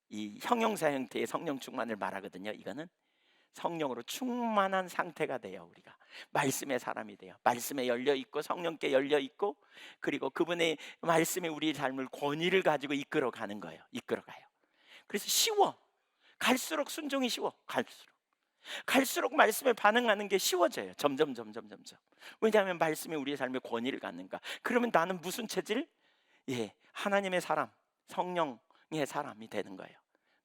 이 형용사 형태의 성령 충만을 말하거든요. 이거는 성령으로 충만한 상태가 돼요. 우리가 말씀의 사람이 돼요. 말씀에 열려 있고 성령께 열려 있고, 그리고 그분의 말씀이 우리의 삶을 권위를 가지고 이끌어 가는 거예요. 이끌어 가요. 그래서 쉬워. 갈수록 순종이 쉬워. 갈수록 말씀에 반응하는 게 쉬워져요. 점점. 왜냐하면 말씀이 우리의 삶에 권위를 갖는가. 그러면 나는 무슨 체질? 하나님의 사람, 성령의 사람이 되는 거예요.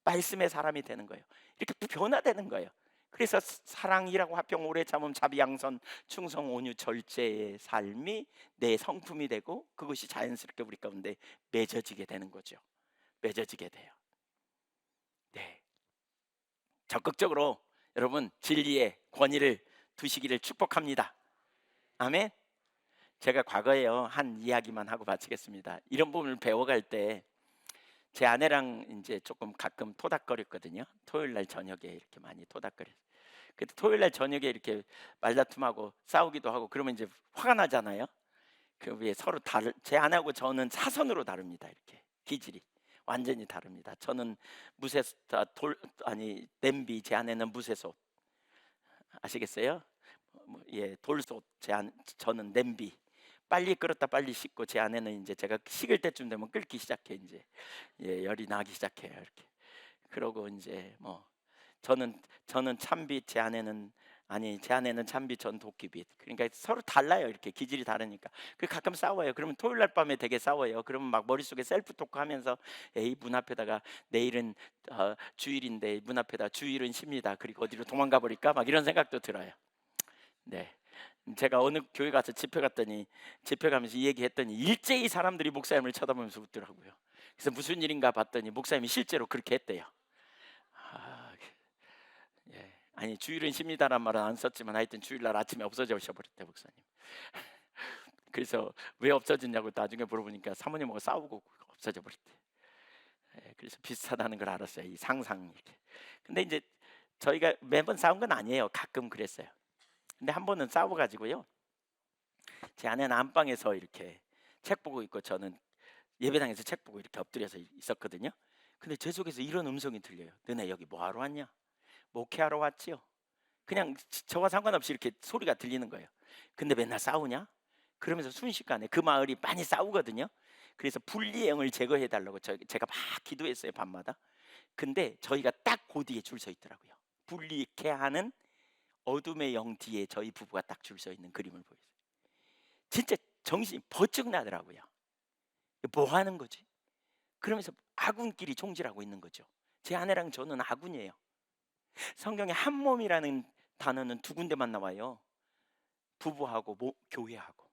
말씀의 사람이 되는 거예요. 이렇게 변화되는 거예요. 그래서 사랑이라고 화평 오래 참음 자비 양선 충성 온유 절제의 삶이 내 성품이 되고, 그것이 자연스럽게 우리 가운데 맺어지게 되는 거죠. 맺어지게 돼요. 네, 적극적으로 여러분 진리의 권위를 두시기를 축복합니다. 아멘. 제가 과거에요 한 이야기만 하고 마치겠습니다. 이런 부분을 배워갈 때 제 아내랑 이제 조금 가끔 토닥거렸거든요. 토요일 날 저녁에 이렇게 많이 토닥거렸어요. 그때 토요일 날 저녁에 이렇게 말다툼하고 싸우기도 하고 그러면 이제 화가 나잖아요. 그 위에 서로 제 아내하고 저는 사선으로 다릅니다. 이렇게 기질이 완전히 다릅니다. 저는 무쇠 냄비, 제 아내는 무쇠솥. 아시겠어요? 돌솥, 저는 냄비. 빨리 끓었다 빨리 식고, 제 아내는 이제 제가 식을 때쯤 되면 끓기 시작해. 이제 열이 나기 시작해요. 이렇게. 그러고 이제 뭐 저는 찬빛, 제 아내는 찬빛, 전 도끼빛. 그러니까 서로 달라요. 이렇게 기질이 다르니까. 그 가끔 싸워요. 그러면 토요일 날 밤에 되게 싸워요. 그러면 막 머릿속에 셀프 토크하면서 에이 문 앞에다가 내일은 주일인데 문 앞에다 주일은 쉽니다. 그리고 어디로 도망가 버릴까? 막 이런 생각도 들어요. 네. 제가 어느 교회 가서 집회 갔더니 집회 가면서 이 얘기했더니 일제히 사람들이 목사님을 쳐다보면서 웃더라고요. 그래서 무슨 일인가 봤더니 목사님이 실제로 그렇게 했대요. 아니 주일은 쉽니다란 말은 안 썼지만 하여튼 주일날 아침에 없어져 버렸대 목사님. 그래서 왜 없어졌냐고 나중에 물어보니까 사모님하고 싸우고 없어져 버렸대. 그래서 비슷하다는 걸 알았어요. 이 상상 이렇게. 근데 이제 저희가 매번 싸운 건 아니에요. 가끔 그랬어요. 근데 한 번은 싸워가지고요. 제 아내는 안방에서 이렇게 책 보고 있고 저는 예배당에서 책 보고 이렇게 엎드려서 있었거든요. 근데 제 속에서 이런 음성이 들려요. 너네 여기 뭐 하러 왔냐? 목회하러 왔지요. 그냥 저와 상관없이 이렇게 소리가 들리는 거예요. 근데 맨날 싸우냐? 그러면서 순식간에 그 마을이 많이 싸우거든요. 그래서 분리의 영을 제거해 달라고 제가 막 기도했어요, 밤마다. 근데 저희가 딱 그 뒤에 줄 서 있더라고요. 분리케 하는 어둠의 영 뒤에 저희 부부가 딱 줄 서 있는 그림을 보였어요. 진짜 정신이 번쩍 나더라고요. 뭐 하는 거지? 그러면서 아군끼리 총질하고 있는 거죠. 제 아내랑 저는 아군이에요. 성경에 한 몸이라는 단어는 두 군데만 나와요. 부부하고 교회하고.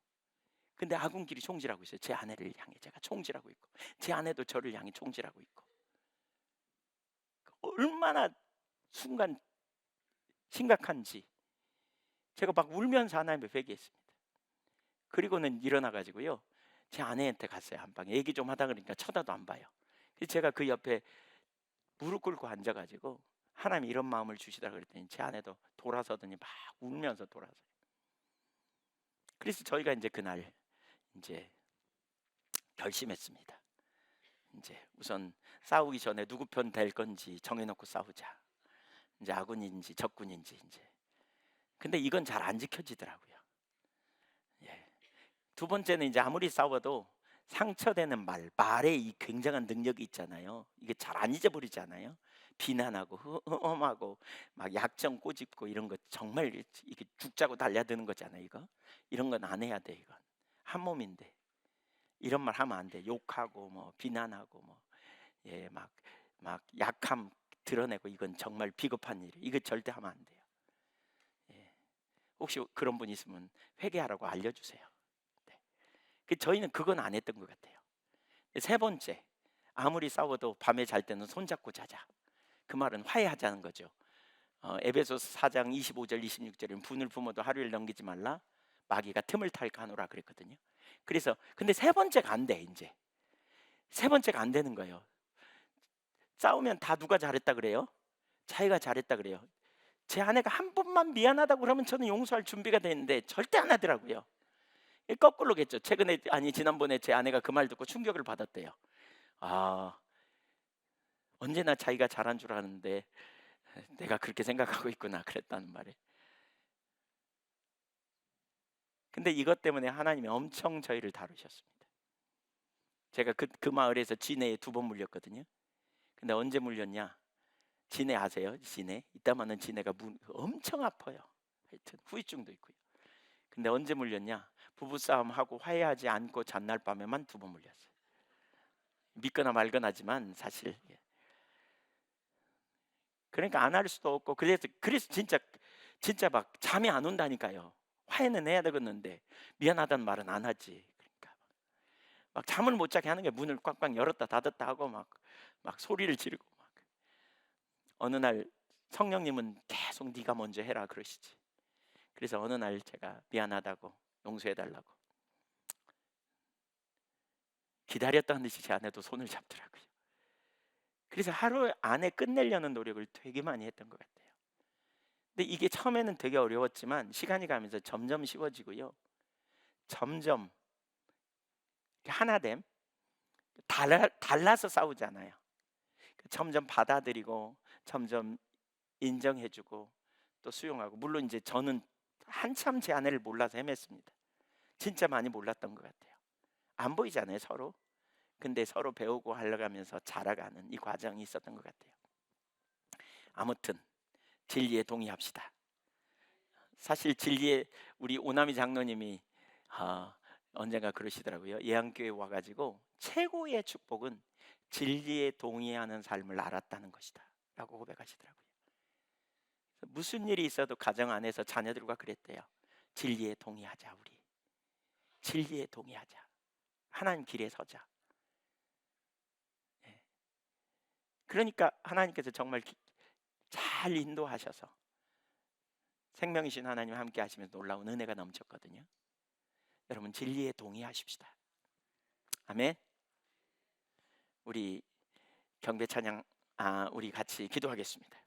근데 아군끼리 총질하고 있어요. 제 아내를 향해 제가 총질하고 있고, 제 아내도 저를 향해 총질하고 있고. 얼마나 순간 심각한지 제가 막 울면서 하나님을 회개했습니다. 그리고는 일어나 가지고요 제 아내한테 갔어요. 한 방에 얘기 좀 하다 그러니까 쳐다도 안 봐요. 그래서 제가 그 옆에 무릎 꿇고 앉아 가지고 하나님 이런 마음을 주시다 그랬더니 제 아내도 돌아서더니 막 울면서 돌아서요. 그래서 저희가 이제 그날 이제 결심했습니다. 이제 우선 싸우기 전에 누구 편 될 건지 정해놓고 싸우자. 이제 아군인지 적군인지 이제. 근데 이건 잘 안 지켜지더라고요. 두 번째는 이제 아무리 싸워도 상처되는 말에 이 굉장한 능력이 있잖아요. 이게 잘 안 잊어버리잖아요. 비난하고 험하고 막 약점 꼬집고 이런 거 정말 이게 죽자고 달려드는 거잖아요. 이런 건 안 해야 돼. 이건 한 몸인데 이런 말 하면 안 돼. 욕하고 뭐 비난하고 막 약함 드러내고 이건 정말 비겁한 일이에요. 이거 절대 하면 안 돼요. 혹시 그런 분 있으면 회개하라고 알려주세요. 저희는 그건 안 했던 것 같아요. 세 번째, 아무리 싸워도 밤에 잘 때는 손잡고 자자. 그 말은 화해하자는 거죠. 에베소서 4장 25절 26절에는 분을 품어도 하루를 넘기지 말라. 마귀가 틈을 탈까 하노라 그랬거든요. 그래서 근데 세 번째가 안 돼. 이제 세 번째가 안 되는 거예요. 싸우면 다 누가 잘했다 그래요? 자기가 잘했다 그래요. 제 아내가 한 번만 미안하다고 그러면 저는 용서할 준비가 돼 있는데 절대 안 하더라고요. 거꾸로겠죠. 최근에 아니 지난번에 제 아내가 그 말 듣고 충격을 받았대요. 아, 언제나 자기가 잘한 줄 아는데 내가 그렇게 생각하고 있구나 그랬다는 말에. 근데 이것 때문에 하나님이 엄청 저희를 다루셨습니다. 제가 그 마을에서 진해에 2번 물렸거든요. 근데 언제 물렸냐? 진해 아세요? 진해? 이따마는 진해가 엄청 아파요. 하여튼 후유증도 있고요. 근데 언제 물렸냐? 부부싸움 하고 화해하지 않고 잔날 밤에만 2번 물렸어요. 믿거나 말거나지만 사실. 그러니까 안 할 수도 없고 그래서 진짜 막 잠이 안 온다니까요. 화해는 해야 되겠는데 미안하다는 말은 안 하지. 그러니까 막 잠을 못 자게 하는 게 문을 꽉꽉 열었다 닫았다 하고 막 소리를 지르고 막. 어느 날 성령님은 계속 네가 먼저 해라 그러시지. 그래서 어느 날 제가 미안하다고 용서해 달라고 기다렸다는 듯이 제 아내도 손을 잡더라고요. 그래서 하루 안에 끝내려는 노력을 되게 많이 했던 것 같아요. 근데 이게 처음에는 되게 어려웠지만 시간이 가면서 점점 쉬워지고요. 점점 하나됨, 달라서 싸우잖아요. 점점 받아들이고 점점 인정해주고 또 수용하고. 물론 이제 저는 한참 제 아내를 몰라서 헤맸습니다. 진짜 많이 몰랐던 것 같아요. 안 보이잖아요 서로. 근데 서로 배우고 하려가면서 자라가는 이 과정이 있었던 것 같아요. 아무튼 진리에 동의합시다. 사실 진리에 우리 오나미 장로님이 언젠가 그러시더라고요. 예안교회 와가지고 최고의 축복은 진리에 동의하는 삶을 알았다는 것이다 라고 고백하시더라고요. 무슨 일이 있어도 가정 안에서 자녀들과 그랬대요. 진리에 동의하자. 우리 진리에 동의하자. 하나님 길에 서자. 그러니까 하나님께서 정말 잘 인도하셔서 생명이신 하나님 함께 하시면서 놀라운 은혜가 넘쳤거든요. 여러분 진리에 동의하십시다. 아멘. 우리 경배 찬양 우리 같이 기도하겠습니다.